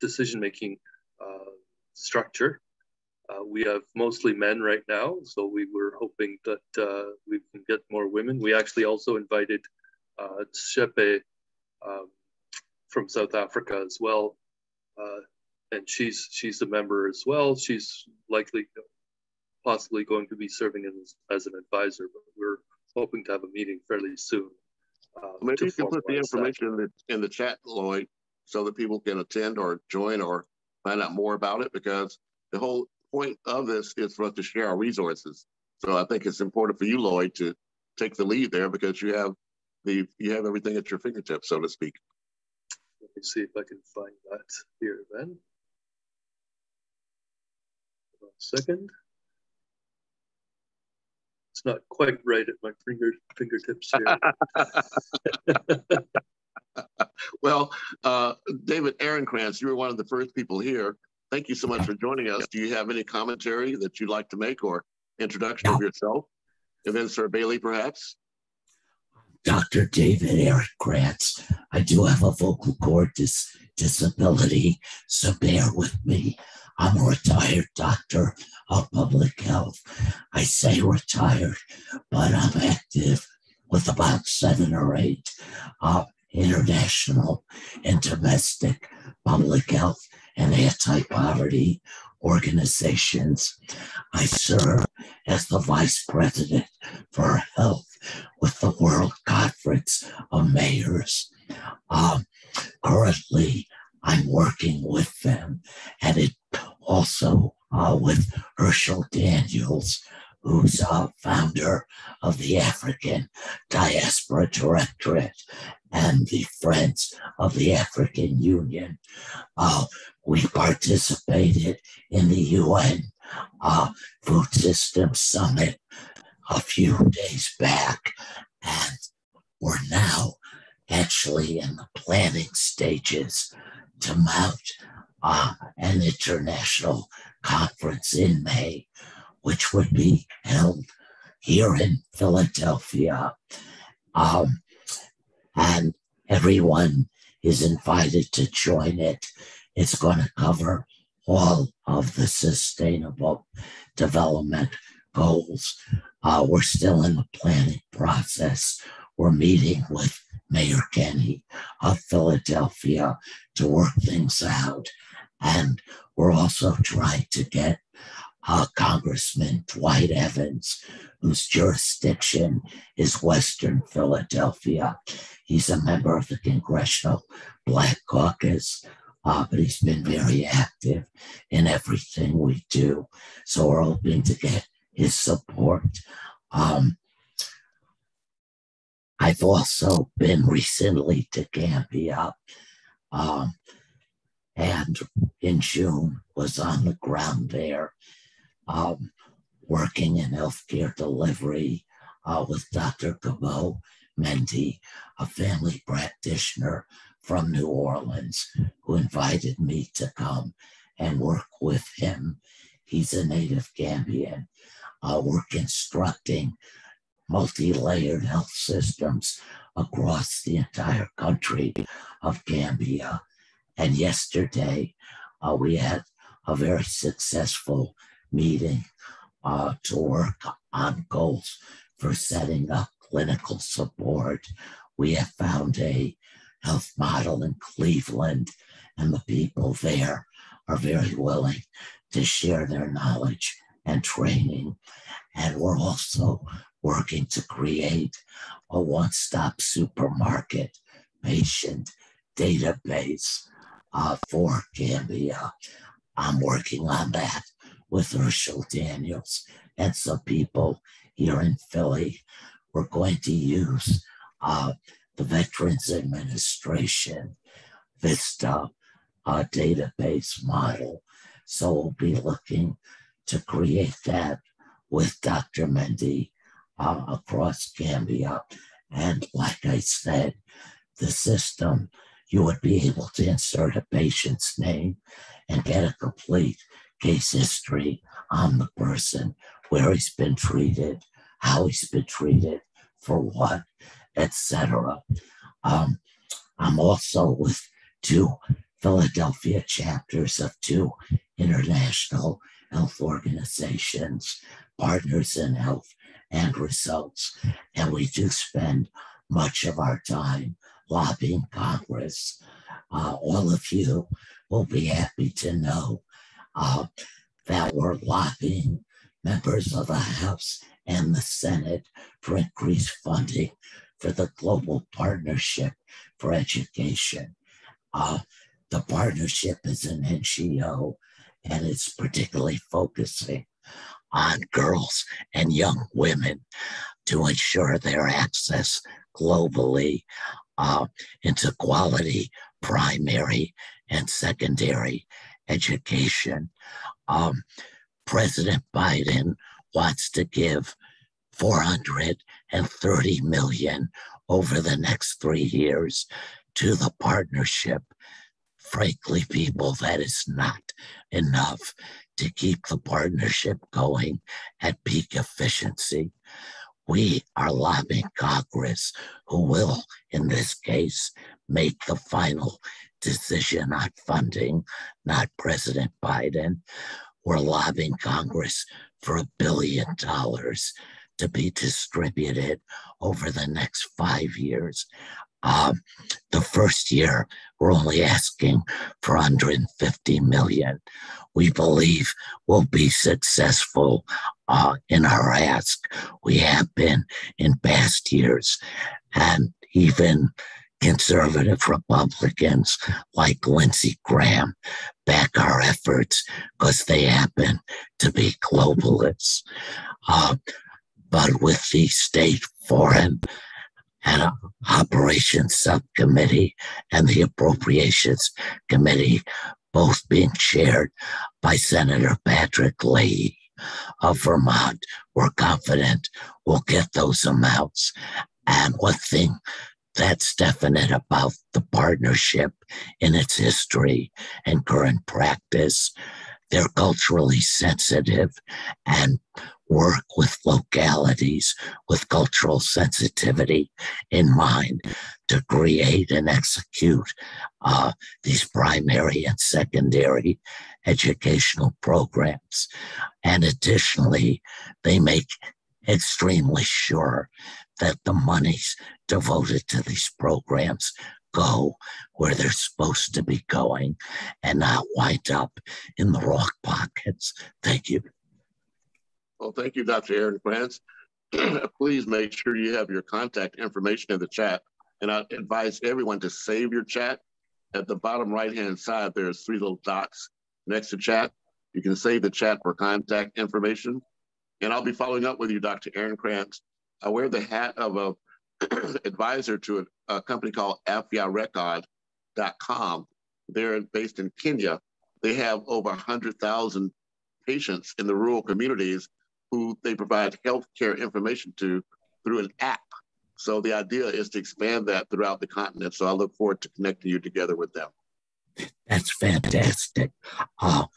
decision-making structure. We have mostly men right now, so we were hoping that we can get more women. We actually also invited Shepe from South Africa as well, and she's a member as well. She's likely, possibly going to be serving as an advisor, but we're hoping to have a meeting fairly soon. Maybe you can put the information in the chat, Lloyd, so that people can attend or join or find out more about it, because the whole point of this is for us to share our resources. So I think it's important for you, Lloyd, to take the lead there because you have everything at your fingertips, so to speak. Let me see if I can find that here then. One second. It's not quite right at my fingertips here. Well, David Aaronkrantz, you were one of the first people here. Thank you so much for joining us. Do you have any commentary that you'd like to make or introduction of yourself? And then Sir Bailey, perhaps? Dr. David Aaronkrantz. I do have a vocal cord disability, so bear with me. I'm a retired doctor of public health. I say retired, but I'm active with about 7 or 8 international and domestic public health and anti-poverty organizations. I serve as the Vice President for Health with the World Conference of Mayors. Currently, I'm working with them, and it also with Herschel Daniels, who's founder of the African Diaspora Directorate and the Friends of the African Union. We participated in the UN Food Systems Summit a few days back, and we're now actually in the planning stages to mount an international conference in May, which would be held here in Philadelphia. And everyone is invited to join it. It's going to cover all of the sustainable development goals. We're still in the planning process. We're meeting with Mayor Kenny of Philadelphia to work things out. And we're also trying to get Congressman Dwight Evans, whose jurisdiction is Western Philadelphia. He's a member of the Congressional Black Caucus, but he's been very active in everything we do. So we're hoping to get his support. I've also been recently to Gambia, and in June was on the ground there, working in healthcare delivery with Dr. Gabo Mendy, a family practitioner from New Orleans, who invited me to come and work with him. He's a native Gambian. We're constructing multi-layered health systems across the entire country of Gambia. And yesterday, we had a very successful meeting to work on goals for setting up clinical support. We have found a health model in Cleveland, and the people there are very willing to share their knowledge and training. And we're also working to create a one-stop supermarket patient database for Gambia. I'm working on that with Herschel Daniels and some people here in Philly. We're going to use the Veterans Administration VISTA database model. So we'll be looking to create that with Dr. Mendy across Gambia. And like I said, the system, you would be able to insert a patient's name and get a complete case history on the person, where he's been treated, how he's been treated, for what, etc. I'm also with 2 Philadelphia chapters of 2 international health organizations, Partners in Health and Results. And we do spend much of our time lobbying Congress. All of you will be happy to know that we're lobbying members of the House and the Senate for increased funding for the Global Partnership for Education. The partnership is an NGO, and it's particularly focusing on girls and young women to ensure their access globally into quality primary and secondary education. President Biden wants to give $430 million over the next 3 years to the partnership. Frankly, people, that is not enough to keep the partnership going at peak efficiency. We are lobbying Congress, who will, in this case, make the final decision on funding, not President Biden. We're lobbying Congress for $1 billion to be distributed over the next 5 years. The first year, we're only asking for $150 million. We believe we'll be successful in our ask. We have been in past years, and even conservative Republicans like Lindsey Graham back our efforts because they happen to be globalists. But with the State Foreign and Operations Subcommittee and the Appropriations Committee both being chaired by Senator Patrick Leahy of Vermont, we're confident we'll get those amounts. And one thing that's definite about the partnership in its history and current practice, they're culturally sensitive and work with localities communities with cultural sensitivity in mind to create and execute these primary and secondary educational programs. And additionally, they make extremely sure that the monies devoted to these programs go where they're supposed to be going and not wind up in the wrong pockets. Thank you. Well, thank you, Dr. Aaron Krantz. Please make sure you have your contact information in the chat. And I advise everyone to save your chat. At the bottom right-hand side, there's 3 little dots next to chat. You can save the chat for contact information. And I'll be following up with you, Dr. Aaron Krantz. I wear the hat of a advisor to a company called AHIABGA-TV.com. They're based in Kenya. They have over 100,000 patients in the rural communities who they provide healthcare information to through an app. So the idea is to expand that throughout the continent. So I look forward to connecting you together with them. That's fantastic. I'm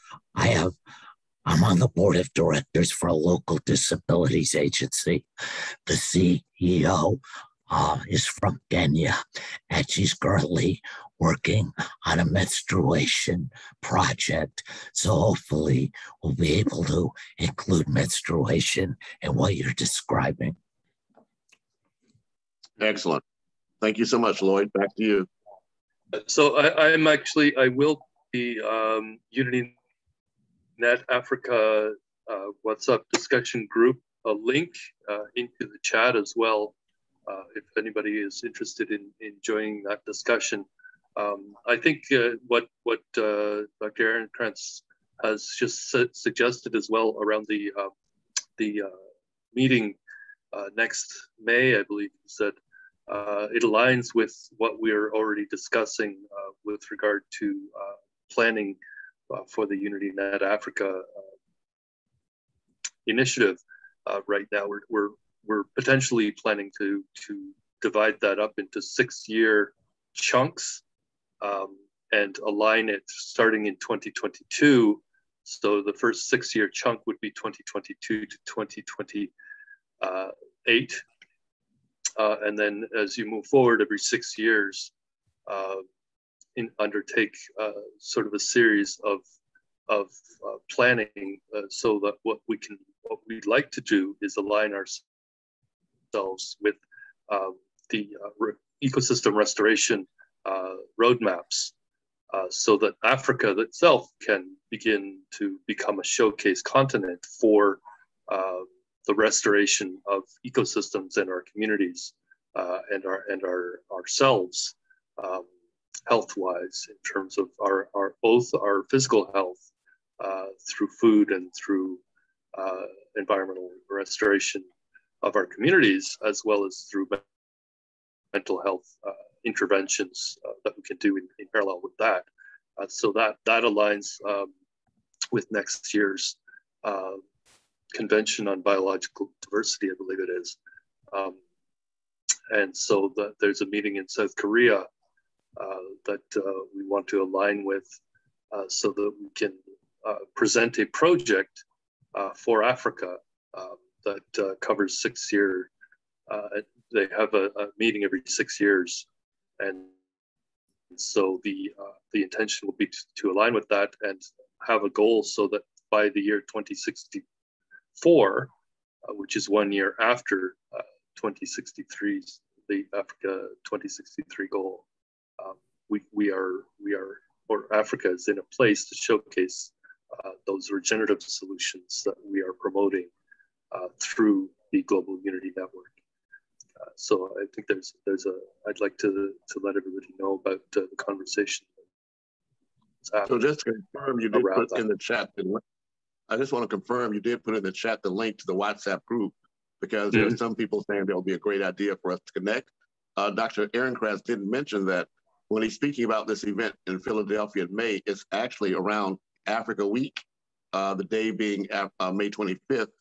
on the board of directors for a local disabilities agency. The CEO is from Kenya, and she's currently working on a menstruation project. So hopefully we'll be able to include menstruation in what you're describing. Excellent. Thank you so much, Lloyd. Back to you. So I will be Unitynet Africa WhatsApp discussion group, a link into the chat as well. If anybody is interested in joining that discussion. I think what Dr. Aaron Krantz has just suggested as well around the meeting next May, I believe he said, it aligns with what we're already discussing with regard to planning for the Unitynet Africa initiative. Right now, we're potentially planning to divide that up into 6-year chunks and align it starting in 2022. So the first 6-year chunk would be 2022 to 2028. And then as you move forward every 6 years, undertake sort of a series of planning so that what we'd like to do is align ourselves with the ecosystem restoration roadmaps so that Africa itself can begin to become a showcase continent for the restoration of ecosystems in our communities and ourselves health-wise, in terms of both our physical health through food and through environmental restoration of our communities, as well as through mental health interventions that we can do in parallel with that. So that aligns with next year's Convention on Biological Diversity, I believe it is. And so there's a meeting in South Korea that we want to align with so that we can present a project for Africa that covers 6-year. They have a meeting every 6 years. And so the intention will be to align with that and have a goal so that by the year 2064, which is 1 year after 2063, the Africa 2063 goal, Africa is in a place to showcase those regenerative solutions that we are promoting through the Global Unity Network. So I think I'd like to let everybody know about the conversation. So just to confirm, you did put in the chat. I just want to confirm you did put in the chat the link to the WhatsApp group, because there are some people saying there'll be a great idea for us to connect. Dr. Aaron Krantz didn't mention that when he's speaking about this event in Philadelphia in May, it's actually around Africa Week, the day being May 25th.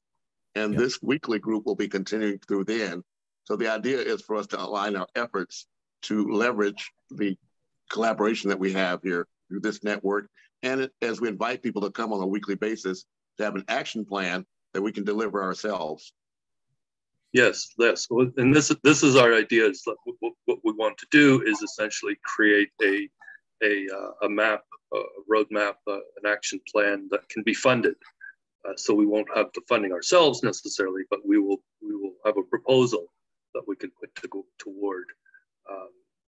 And this weekly group will be continuing through then. So the idea is for us to align our efforts to leverage the collaboration that we have here through this network. And as we invite people to come on a weekly basis to have an action plan that we can deliver ourselves. Yes, yes. And this is our idea. Is what we want to do is essentially create a map, a roadmap, an action plan that can be funded. So we won't have the funding ourselves necessarily, but we will have a proposal that we can put to go toward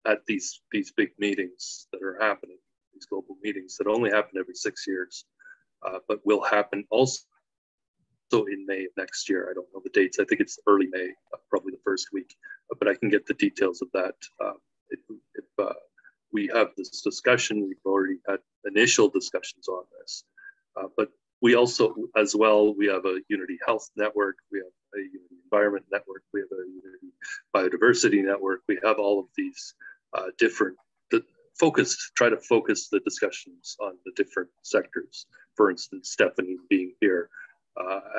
at these big meetings that are happening, these global meetings that only happen every 6 years, but will happen also in May of next year. I don't know the dates. I think it's early May, probably the first week, but I can get the details of that. If we have this discussion, we've already had initial discussions on this, but we also, as well, we have a Unity Health Network, we have a Unity Environment Network, we have a Unity Biodiversity Network. We have all of these different, try to focus the discussions on the different sectors. For instance, Stephanie being here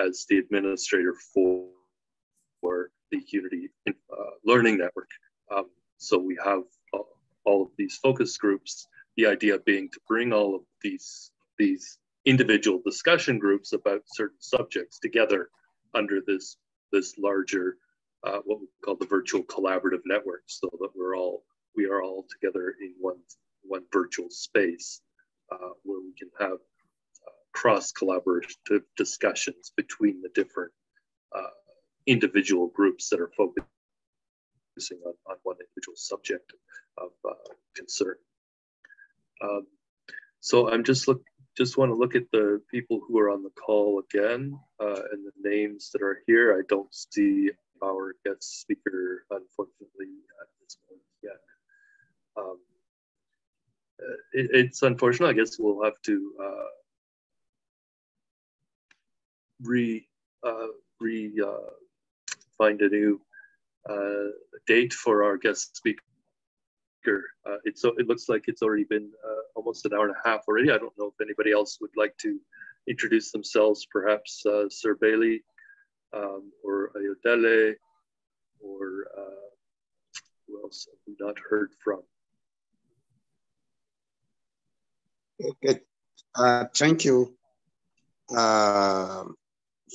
as the administrator for the Unity Learning Network. So we have all of these focus groups, the idea being to bring all of these individual discussion groups about certain subjects together under this larger, what we call the virtual collaborative network, so that we are all together in one virtual space where we can have cross-collaborative discussions between the different individual groups that are focusing on one individual subject of concern. So I'm just want to look at the people who are on the call again and the names that are here. I don't see our guest speaker, unfortunately, at this point yet. It's unfortunate. I guess we'll have to find a new date for our guest speaker. It looks like it's already been almost an hour and a half already. I don't know if anybody else would like to introduce themselves, perhaps Sir Bailey or Ayodele, or who else have we not heard from? Okay, thank you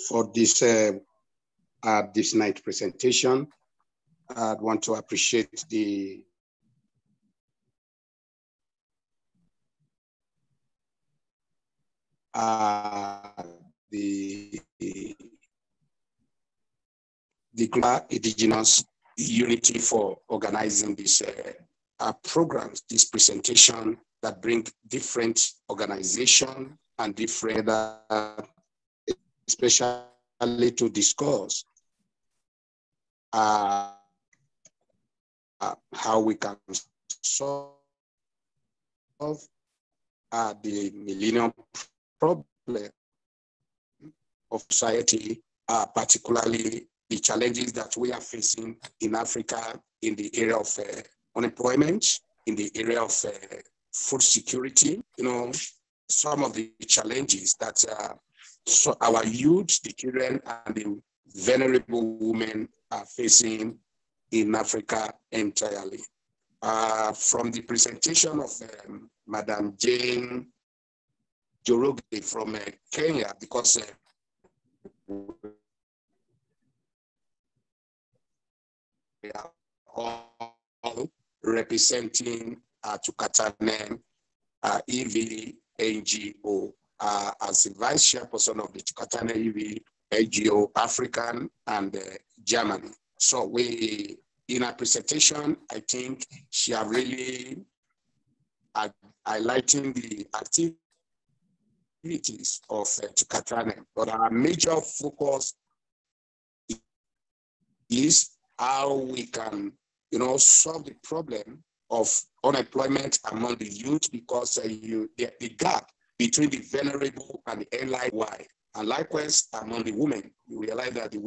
for this night presentation. I'd want to appreciate the Indigenous Unity for organizing this programs, this presentation that bring different organizations and different, especially to discuss how we can solve the Millennium problem of society, particularly the challenges that we are facing in Africa in the area of unemployment, in the area of food security. You know, some of the challenges that so our youth, the children, and the vulnerable women are facing in Africa entirely. From the presentation of Madam Jane Joroge from Kenya, because we are all representing Tukatane EV NGO as the vice chairperson of the Tukatane EV NGO African and Germany. So we, in our presentation, I think she have really highlighting the activities of Tukatane, but our major focus is how we can, you know, solve the problem of unemployment among the youth, because the gap between the vulnerable and the allied wide. And likewise, among the women, you realize that a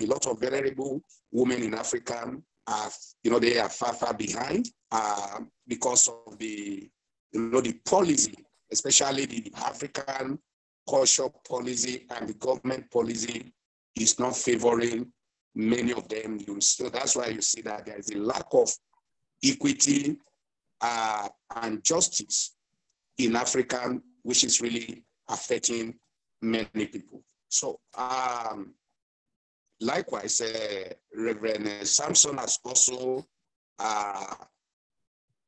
lot of vulnerable women in Africa are, you know, they are far behind because of the, you know, the policy, especially the African culture policy and the government policy is not favoring many of them. So that's why you see that there is a lack of equity and justice in Africa, which is really affecting many people. So likewise, Reverend Samson has also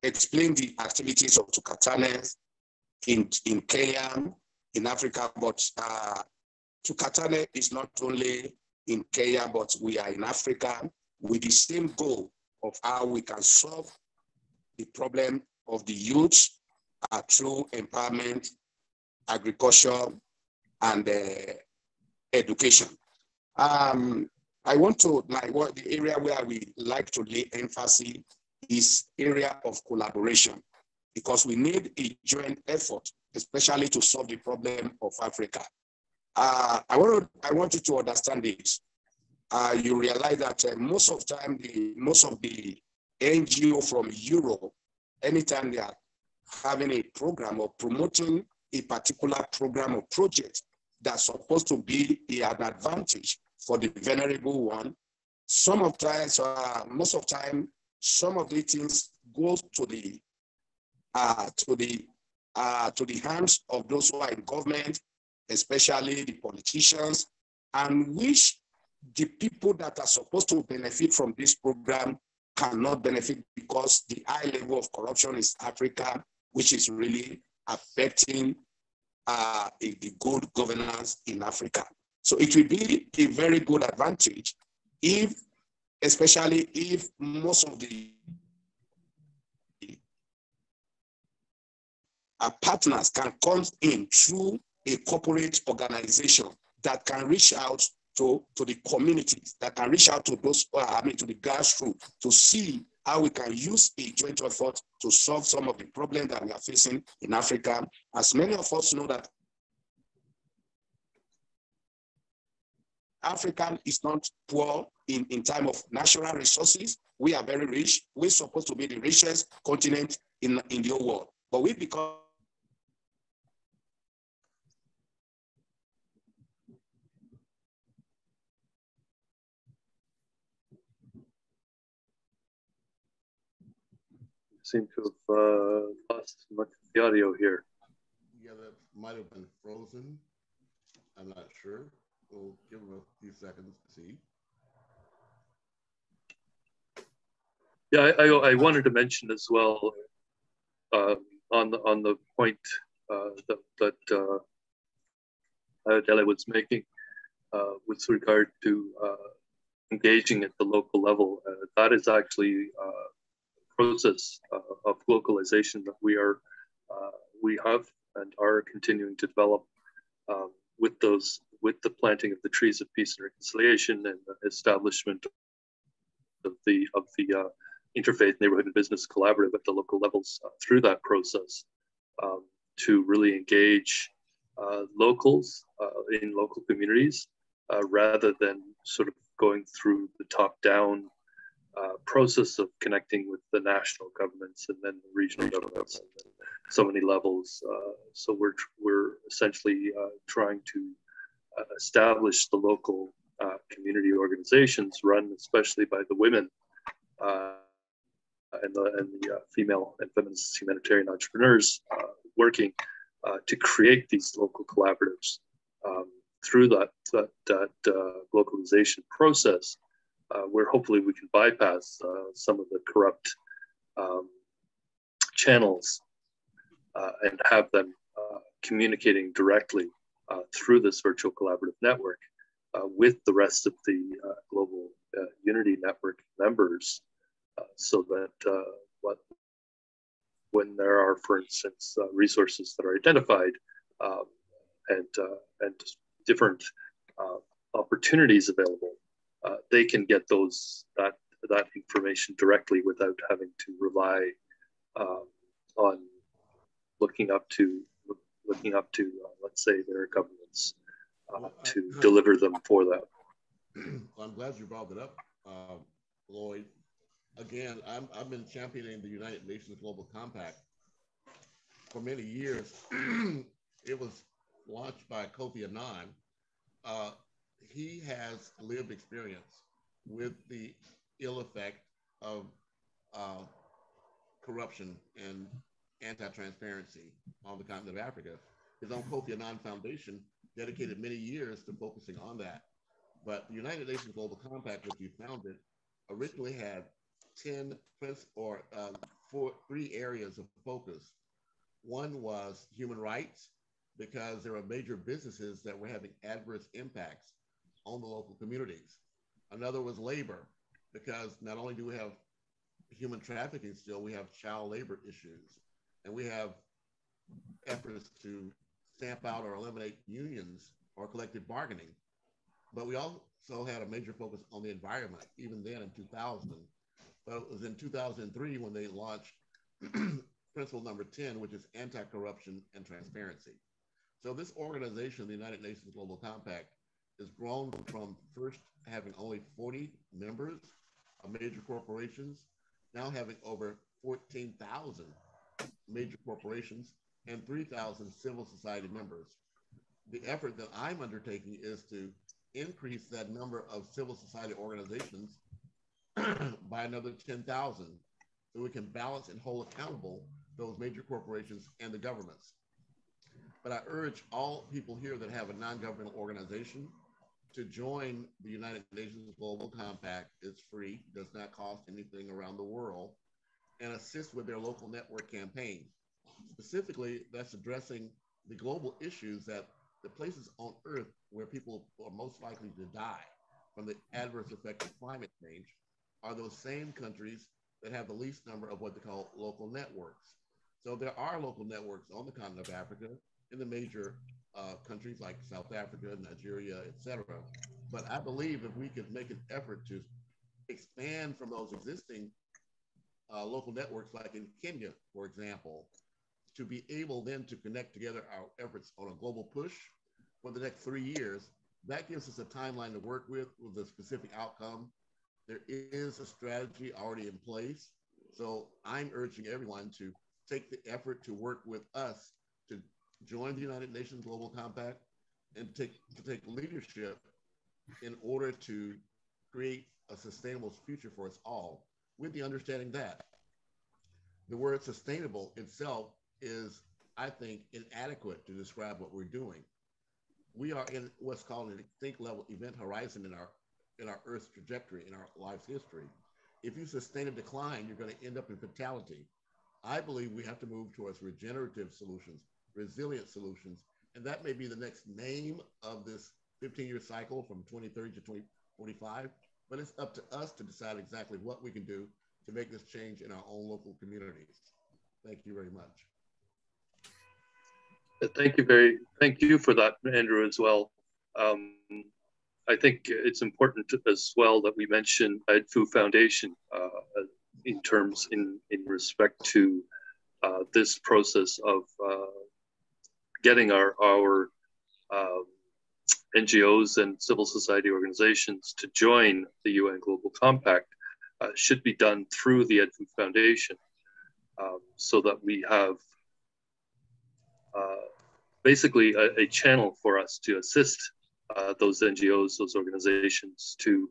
explained the activities of Tukatane in Kenya, in Africa, but Tukatane is not only in Kenya, but we are in Africa with the same goal of how we can solve the problem of the youth through empowerment, agriculture, and education. I want to, the area where we like to lay emphasis is area of collaboration, because we need a joint effort, especially to solve the problem of Africa. I want you to understand this. You realize that most of the NGO from Europe, anytime they are having a program or promoting a particular program or project that's supposed to be an advantage for the vulnerable one, most of time, some of the things go to the hands of those who are in government, especially the politicians, and which the people that are supposed to benefit from this program cannot benefit because the high level of corruption in Africa, which is really affecting the good governance in Africa. So it will be a very good advantage especially if most of the partners can come in through a corporate organization that can reach out to the communities, that can reach out to those, to the grassroots, to see how we can use a joint effort to solve some of the problems that we are facing in Africa. As many of us know that Africa is not poor in time of natural resources. We are very rich. We're supposed to be the richest continent in the whole world. But we become seem to have lost much of the audio here. Yeah, that might have been frozen. I'm not sure. We'll give them a few seconds to see. Yeah, I wanted to mention as well on the point that Adela was making with regard to engaging at the local level. That is actually process of localization that we have and are continuing to develop with the planting of the trees of peace and reconciliation and the establishment of the interfaith neighborhood and business collaborative at the local levels through that process to really engage locals in local communities rather than sort of going through the top-down process of connecting with the national governments and then the regional governments and so many levels. So we're essentially trying to establish the local community organizations run especially by the women and the female and feminist humanitarian entrepreneurs working to create these local collaboratives through that localization process. Where hopefully we can bypass some of the corrupt channels and have them communicating directly through this virtual collaborative network with the rest of the global Unity Network members, so that when there are, for instance, resources that are identified and different opportunities available, they can get that information directly without having to rely on looking up to let's say their governments to deliver them for them. Well, I'm glad you brought that up, Lloyd. Again, I've been championing the United Nations Global Compact for many years. It was launched by Kofi Annan. He has lived experience with the ill effect of corruption and anti-transparency on the continent of Africa. His own Kofi Annan Foundation dedicated many years to focusing on that. But the United Nations Global Compact, which you founded, originally had 3 areas of focus. One was human rights, because there were major businesses that were having adverse impacts on the local communities. Another was labor, because not only do we have human trafficking still, we have child labor issues, and we have efforts to stamp out or eliminate unions or collective bargaining. But we also had a major focus on the environment, even then in 2000. But it was in 2003 when they launched principle number 10, which is anti-corruption and transparency. So this organization, the United Nations Global Compact, has grown from first having only 40 members of major corporations, now having over 14,000 major corporations and 3,000 civil society members. The effort that I'm undertaking is to increase that number of civil society organizations by another 10,000, so we can balance and hold accountable those major corporations and the governments. But I urge all people here that have a non-governmental organization to join the United Nations Global Compact. It's free, does not cost anything around the world, and assist with their local network campaign. Specifically, that's addressing the global issues that the places on Earth where people are most likely to die from the adverse effect of climate change are those same countries that have the least number of what they call local networks. So there are local networks on the continent of Africa in the major countries like South Africa, Nigeria, etc. But I believe if we could make an effort to expand from those existing local networks, like in Kenya, for example, to be able then to connect together our efforts on a global push for the next 3 years, that gives us a timeline to work with a specific outcome. There is a strategy already in place. So I'm urging everyone to take the effort to work with us to join the United Nations Global Compact and to take leadership in order to create a sustainable future for us all, with the understanding that the word sustainable itself is, I think, inadequate to describe what we're doing. We are in what's called an extinct level event horizon in our Earth's trajectory, in our life's history. If you sustain a decline, you're going to end up in fatality. I believe we have to move towards regenerative solutions, resilient solutions, and that may be the next name of this 15-year cycle from 2030 to 2045, but it's up to us to decide exactly what we can do to make this change in our own local communities. Thank you very much. Thank you for that, Andrew, as well. I think it's important as well that we mention AHIABGA Foundation in respect to this process of getting our NGOs and civil society organizations to join the UN Global Compact should be done through the AHIABGA Foundation, so that we have basically a channel for us to assist those NGOs, those organizations to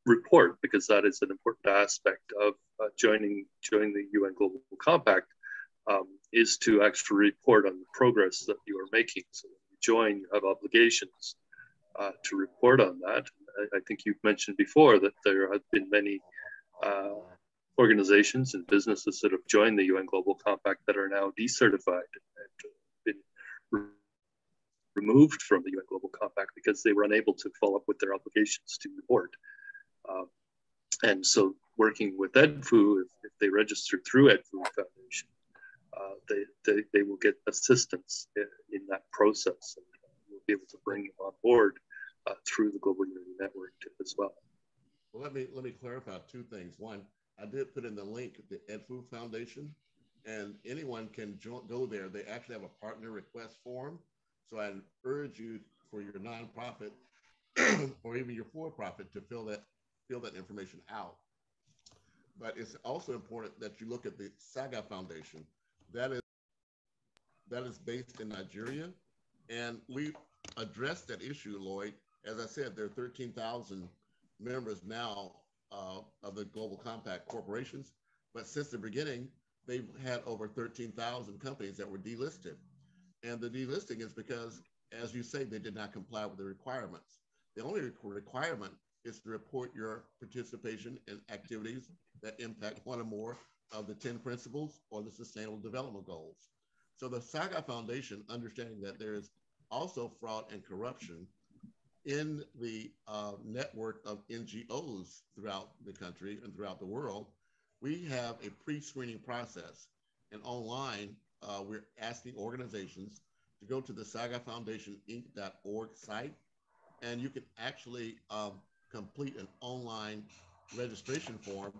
report, because that is an important aspect of joining the UN Global Compact, is to actually report on the progress that you are making. So when you join, you have obligations to report on that. I think you've mentioned before that there have been many organizations and businesses that have joined the UN Global Compact that are now decertified and been removed from the UN Global Compact because they were unable to follow up with their obligations to report. And so working with AHIABGA, if they register through AHIABGA Foundation, they will get assistance in that process, and we'll be able to bring them on board through the Global Unity Network as well. Well, let me clarify 2 things. One, I did put in the link to the AHIABGA Foundation, and anyone can go there. They actually have a partner request form. So I urge you, for your nonprofit or even your for-profit, to fill that information out. But it's also important that you look at the Saga Foundation. That is based in Nigeria, and we addressed that issue, Lloyd. As I said, there are 13,000 members now of the Global Compact corporations, but since the beginning, they've had over 13,000 companies that were delisted. And the delisting is because, as you say, they did not comply with the requirements. The only requirement is to report your participation in activities that impact one or more of the 10 principles or the Sustainable Development Goals. So the Saga Foundation, understanding that there is also fraud and corruption in the network of NGOs throughout the country and throughout the world, we have a pre-screening process. And online, we're asking organizations to go to the sagafoundationinc.org site, and you can actually complete an online registration form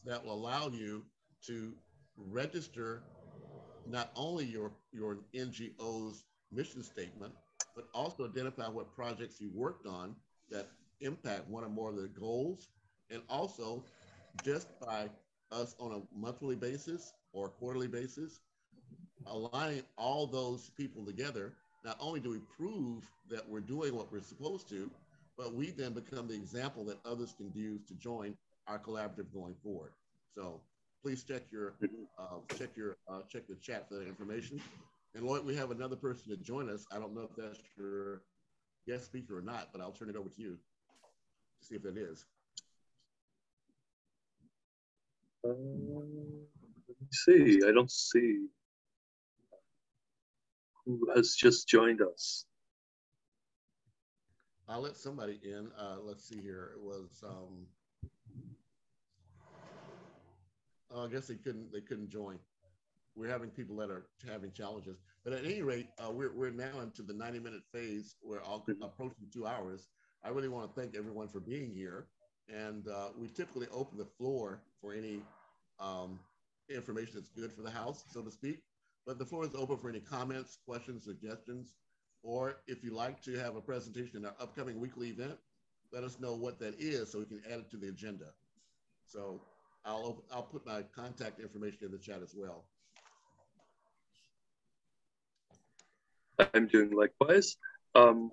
that will allow you to register not only your NGO's mission statement, but also identify what projects you worked on that impact one or more of the goals. And also, just by us on a monthly basis or quarterly basis, aligning all those people together, not only do we prove that we're doing what we're supposed to, but we then become the example that others can use to join our collaborative going forward. So please check the chat for that information. And Lloyd, we have another person to join us. I don't know if that's your guest speaker or not, but I'll turn it over to you to see if that is. Let me see. I don't see who has just joined us. I'll let somebody in. Let's see here. It was. I guess they couldn't join. We're having people that are having challenges. But at any rate, we're now into the 90-minute phase. We're approaching 2 hours. I really want to thank everyone for being here. And we typically open the floor for any information that's good for the house, so to speak. But the floor is open for any comments, questions, suggestions, or if you'd like to have a presentation in our upcoming weekly event, let us know what that is so we can add it to the agenda. So I'll put my contact information in the chat as well. I'm doing likewise. One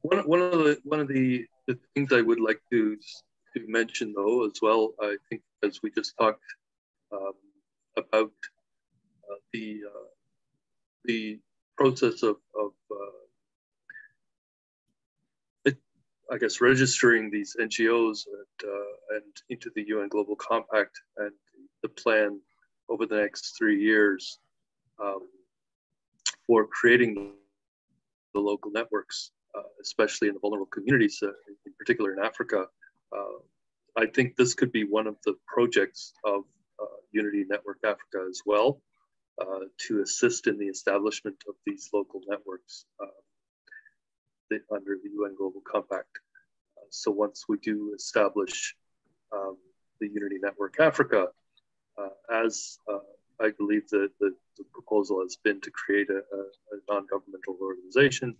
of the things I would like to mention though as well, I think as we just talked about the process of I guess registering these NGOs and into the UN Global Compact and the plan over the next 3 years for creating the local networks, especially in the vulnerable communities, in particular in Africa. I think this could be one of the projects of Unitynet Africa as well, to assist in the establishment of these local networks under the UN Global Compact. So once we do establish the Unitynet Africa, as I believe the proposal has been to create a non-governmental organization,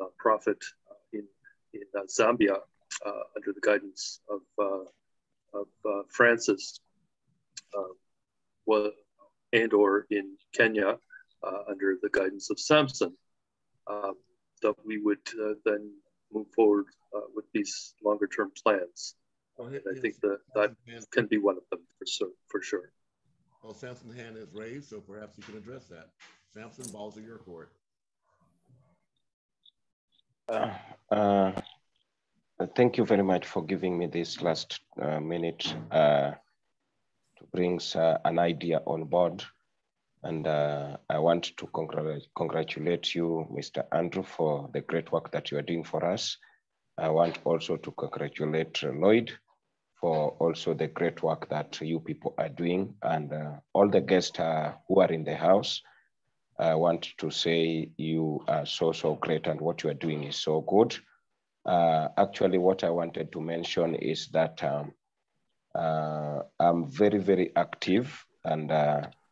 nonprofit in Zambia under the guidance of Francis, and/or in Kenya under the guidance of Samson, that we would then move forward with these longer-term plans. And I think that can be one of them for sure. Well, Samson's hand is raised, so perhaps you can address that. Samson, balls are your court. Thank you very much for giving me this last minute to bring an idea on board. And I want to congratulate you, Mr. Andrew, for the great work that you are doing for us. I want also to congratulate Lloyd for also the great work that you people are doing, and all the guests who are in the house. I want to say you are so great, and what you are doing is so good. Actually, what I wanted to mention is that I'm very active, and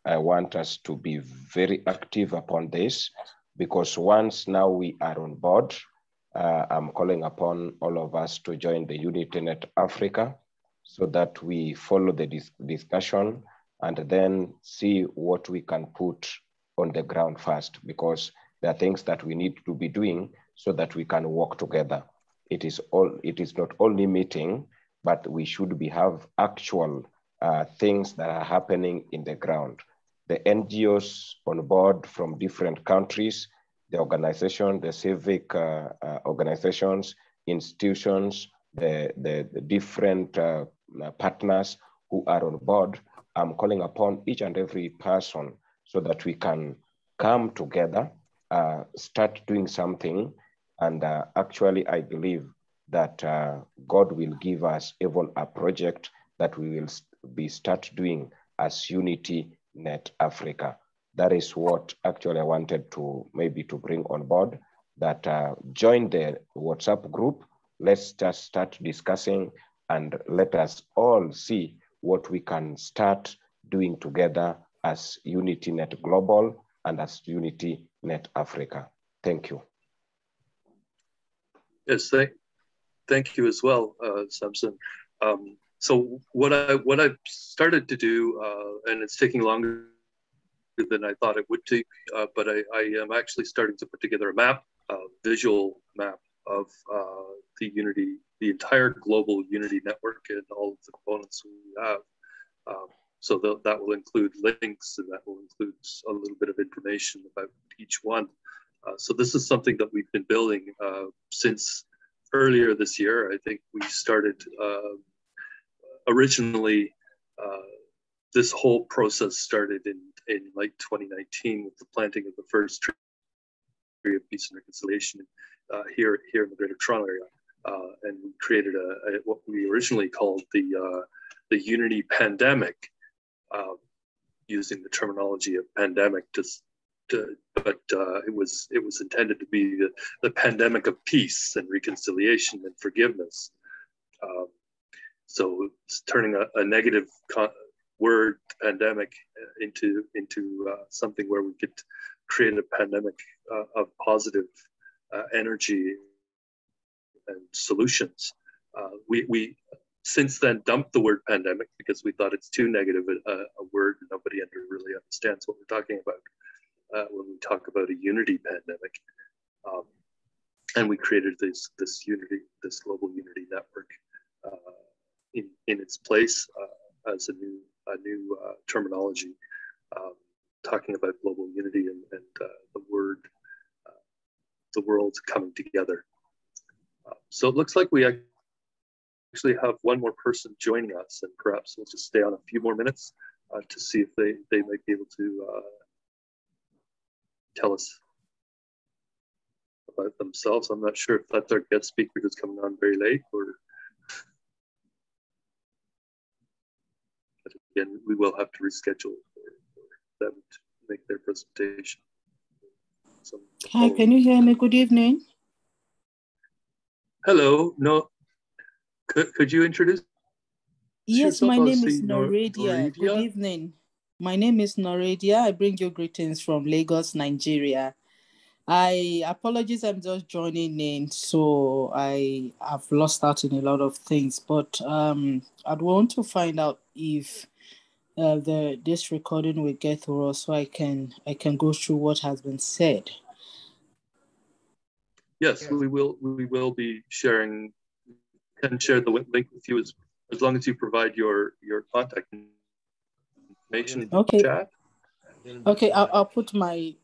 I want us to be very active upon this, because once now we are on board, I'm calling upon all of us to join the Unitynet Africa so that we follow the discussion and then see what we can put on the ground first, because there are things that we need to be doing so that we can work together. It is not only meeting, but we should have actual things that are happening in the ground. The NGOs on board from different countries, the organization, the civic organizations, institutions, the different partners who are on board. I'm calling upon each and every person so that we can come together, start doing something. And actually, I believe that God will give us even a project that we will start doing as Unitynet Africa. That is what actually I wanted to maybe to bring on board, that join the WhatsApp group. Let's just start discussing and let us all see what we can start doing together as Unitynet Global and as Unitynet Africa. Thank you. Yes, thank you as well, Samson. So what I've started to do, and it's taking longer than I thought it would take, but I am actually starting to put together a map, a visual map of the entire global Unity network and all of the components we have. So that will include links, and that will include a little bit of information about each one. So this is something that we've been building since earlier this year. I think we started originally, this whole process started in like 2019 with the planting of the first tree of peace and reconciliation here in the Greater Toronto area, and we created what we originally called the Unity pandemic, using the terminology of pandemic but it was intended to be the pandemic of peace and reconciliation and forgiveness. So it's turning a negative word, pandemic, into something where we could create a pandemic of positive energy and solutions. We since then dumped the word pandemic because we thought it's too negative a word, and nobody really understands what we're talking about when we talk about a unity pandemic. And we created this global unity network in its place as a new terminology, talking about global unity and the world coming together. So it looks like we actually have one more person joining us, and perhaps we'll just stay on a few more minutes to see if they might be able to tell us about themselves. I'm not sure if that's our guest speaker who's coming on very late, or but again, we will have to reschedule for them to make their presentation. Hi, can you hear me? Good evening. Hello. No. Could you introduce Yes, yourself? my name is Noradia. Good evening. My name is Noradia. I bring you greetings from Lagos, Nigeria. I apologize, I'm just joining in, so I have lost out in a lot of things, but I'd want to find out if this recording will get through us, so I can go through what has been said. Yes, we will be sharing. Can share the link with you as long as you provide your contact information in the chat. Okay, I'll put my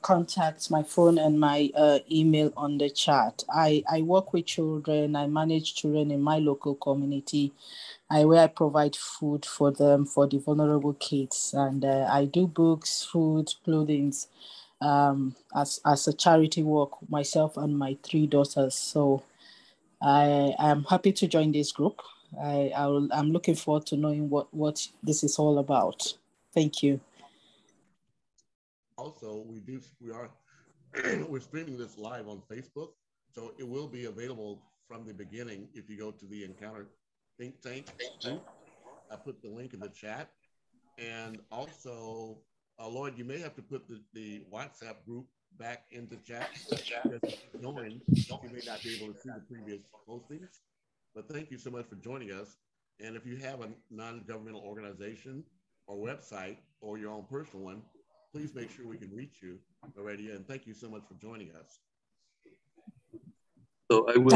contacts, my phone, and my email on the chat. I work with children. I manage children in my local community, where I provide food for them, for the vulnerable kids, and I do books, food, clothing, as a charity work, myself and my 3 daughters. So I am happy to join this group. I'm looking forward to knowing what this is all about. Thank you. Also, we're streaming this live on Facebook, so it will be available from the beginning if you go to the Encounter Think Tank group. I put the link in the chat, and also, Lloyd, you may have to put the WhatsApp group back into chat. Because if you join, you may not be able to see the previous postings. But thank you so much for joining us. And if you have a non-governmental organization or website or your own personal one, please make sure we can reach you already. And thank you so much for joining us. So I will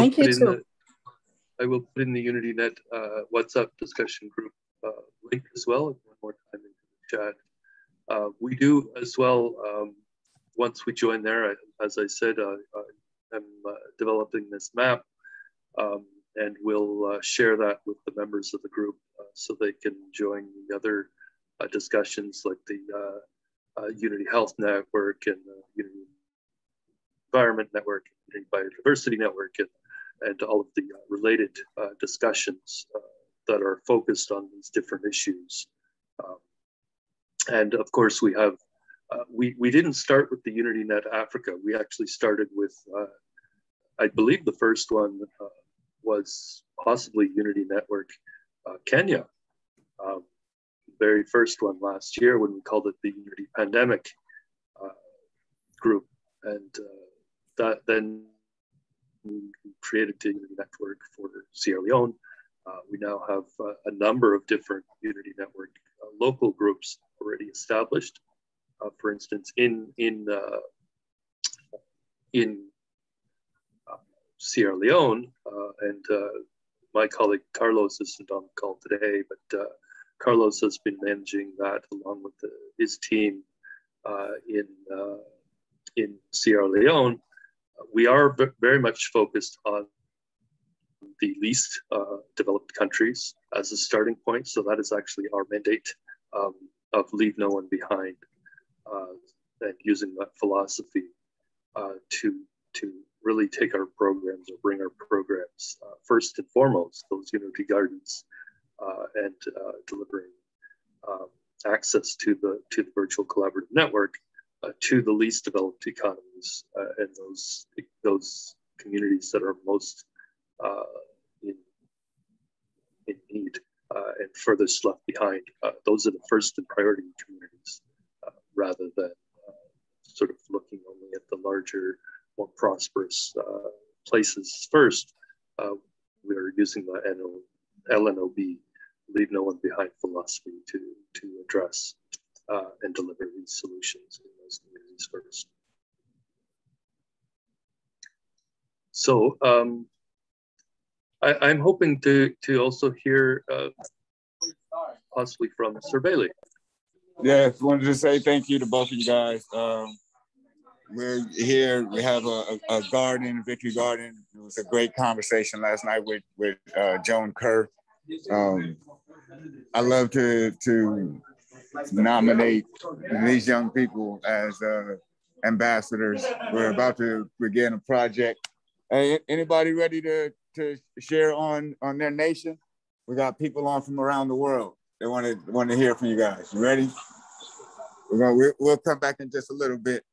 put in the Unitynet WhatsApp discussion group link as well, one more time into the chat. We do as well once we join there, as I said, I'm developing this map, and we'll share that with the members of the group so they can join the other discussions like the Unity Health Network and the Unity Environment Network, Unity Biodiversity Network, and all of the related discussions that are focused on these different issues. And of course, we have, we didn't start with the Unitynet Africa. We actually started with, I believe the first one was possibly Unity Network Kenya. Very first one last year when we called it the Unity Pandemic Group. And that then we created the Unity Network for Sierra Leone. We now have a number of different Unity Network local groups already established. For instance, in Sierra Leone, and my colleague Carlos isn't on the call today, but Carlos has been managing that along with his team in Sierra Leone. We are very much focused on the least developed countries as a starting point. So that is actually our mandate of leave no one behind, and using that philosophy to really take our programs or bring our programs first and foremost, those Unity Gardens, and delivering access to the virtual collaborative network to the least developed economies and those communities that are most in need and furthest left behind. Those are the first and priority communities, rather than sort of looking only at the larger, more prosperous places first. We are using the LNOB, leave no one behind philosophy to address and deliver these solutions in those communities first. So I'm hoping to also hear possibly from Sir Bailey. Yes, wanted to say thank you to both of you guys. We're here, we have a garden, Victory Garden. It was a great conversation last night with Joan Kerr. I love to nominate these young people as ambassadors. We're about to begin a project. Hey, anybody ready to share on their nation? We got people on from around the world. They want to hear from you guys. You ready? We'll come back in just a little bit.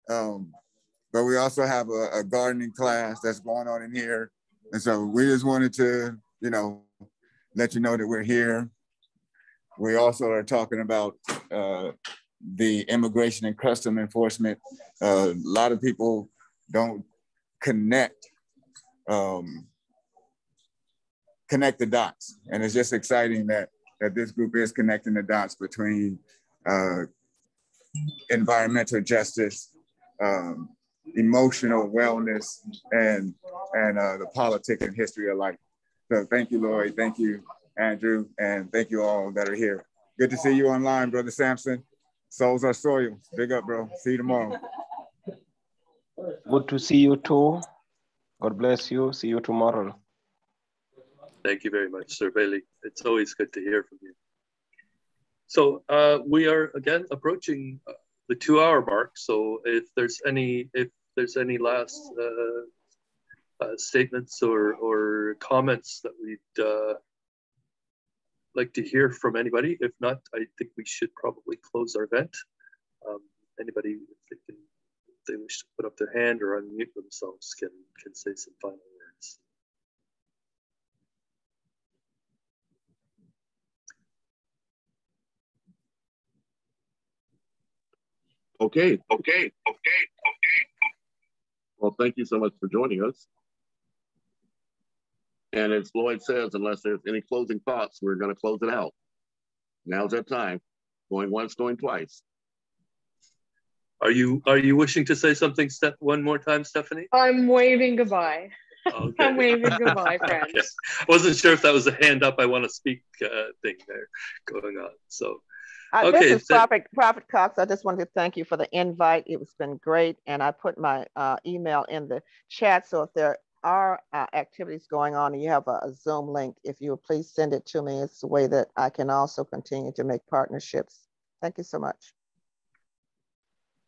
But we also have a gardening class that's going on in here. And so we just wanted to, let you know that we're here. We also are talking about the immigration and custom enforcement. A lot of people don't connect the dots. And it's just exciting that this group is connecting the dots between environmental justice, emotional wellness, and the politics and history of life. So thank you, Lloyd. Thank you, Andrew. And thank you all that are here. Good to see you online, Brother Sampson. Souls are soil. Big up, bro. See you tomorrow. Good to see you too. God bless you. See you tomorrow. Thank you very much, Sir Bailey. It's always good to hear from you. So we are again approaching the 2-hour mark. So if there's any last statements or comments that we'd like to hear from anybody. If not, I think we should probably close our event. Anybody, if they wish to put up their hand or unmute themselves, can say some final words. Okay. Well, thank you so much for joining us. And as Lloyd says, unless there's any closing thoughts, we're going to close it out. Now's that time. Going once, going twice. Are you wishing to say something one more time, Stephanie? I'm waving goodbye. Okay. I'm waving goodbye, friends. Okay. I wasn't sure if that was a hand up, I want to speak thing there going on. So This is Prophet Cox. I just wanted to thank you for the invite. It's been great. And I put my email in the chat. So if there are activities going on and you have a Zoom link, if you would please send it to me. It's a way that I can also continue to make partnerships. Thank you so much.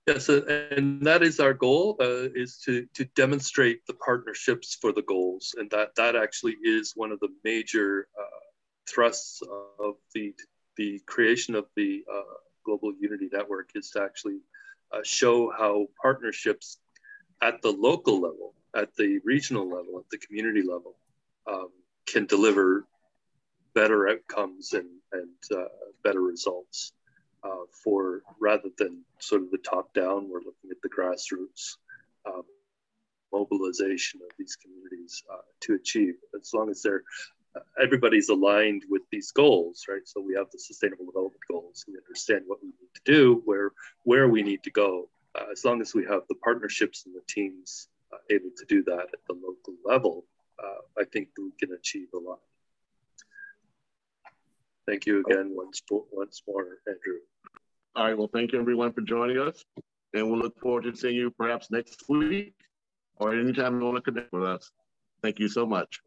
Yes, and that is our goal, is to demonstrate the partnerships for the goals. And that actually is one of the major thrusts of the creation of the Global Unity Network, is to actually show how partnerships at the local level, at the regional level, at the community level, can deliver better outcomes and better results. Rather than sort of the top down, we're looking at the grassroots mobilization of these communities to achieve, as long as everybody's aligned with these goals, right? So we have the Sustainable Development Goals. We understand what we need to do, where we need to go. As long as we have the partnerships and the teams able to do that at the local level, I think we can achieve a lot. Thank you again once more, Andrew. All right, well, thank you everyone for joining us. And we'll look forward to seeing you perhaps next week or anytime you want to connect with us. Thank you so much.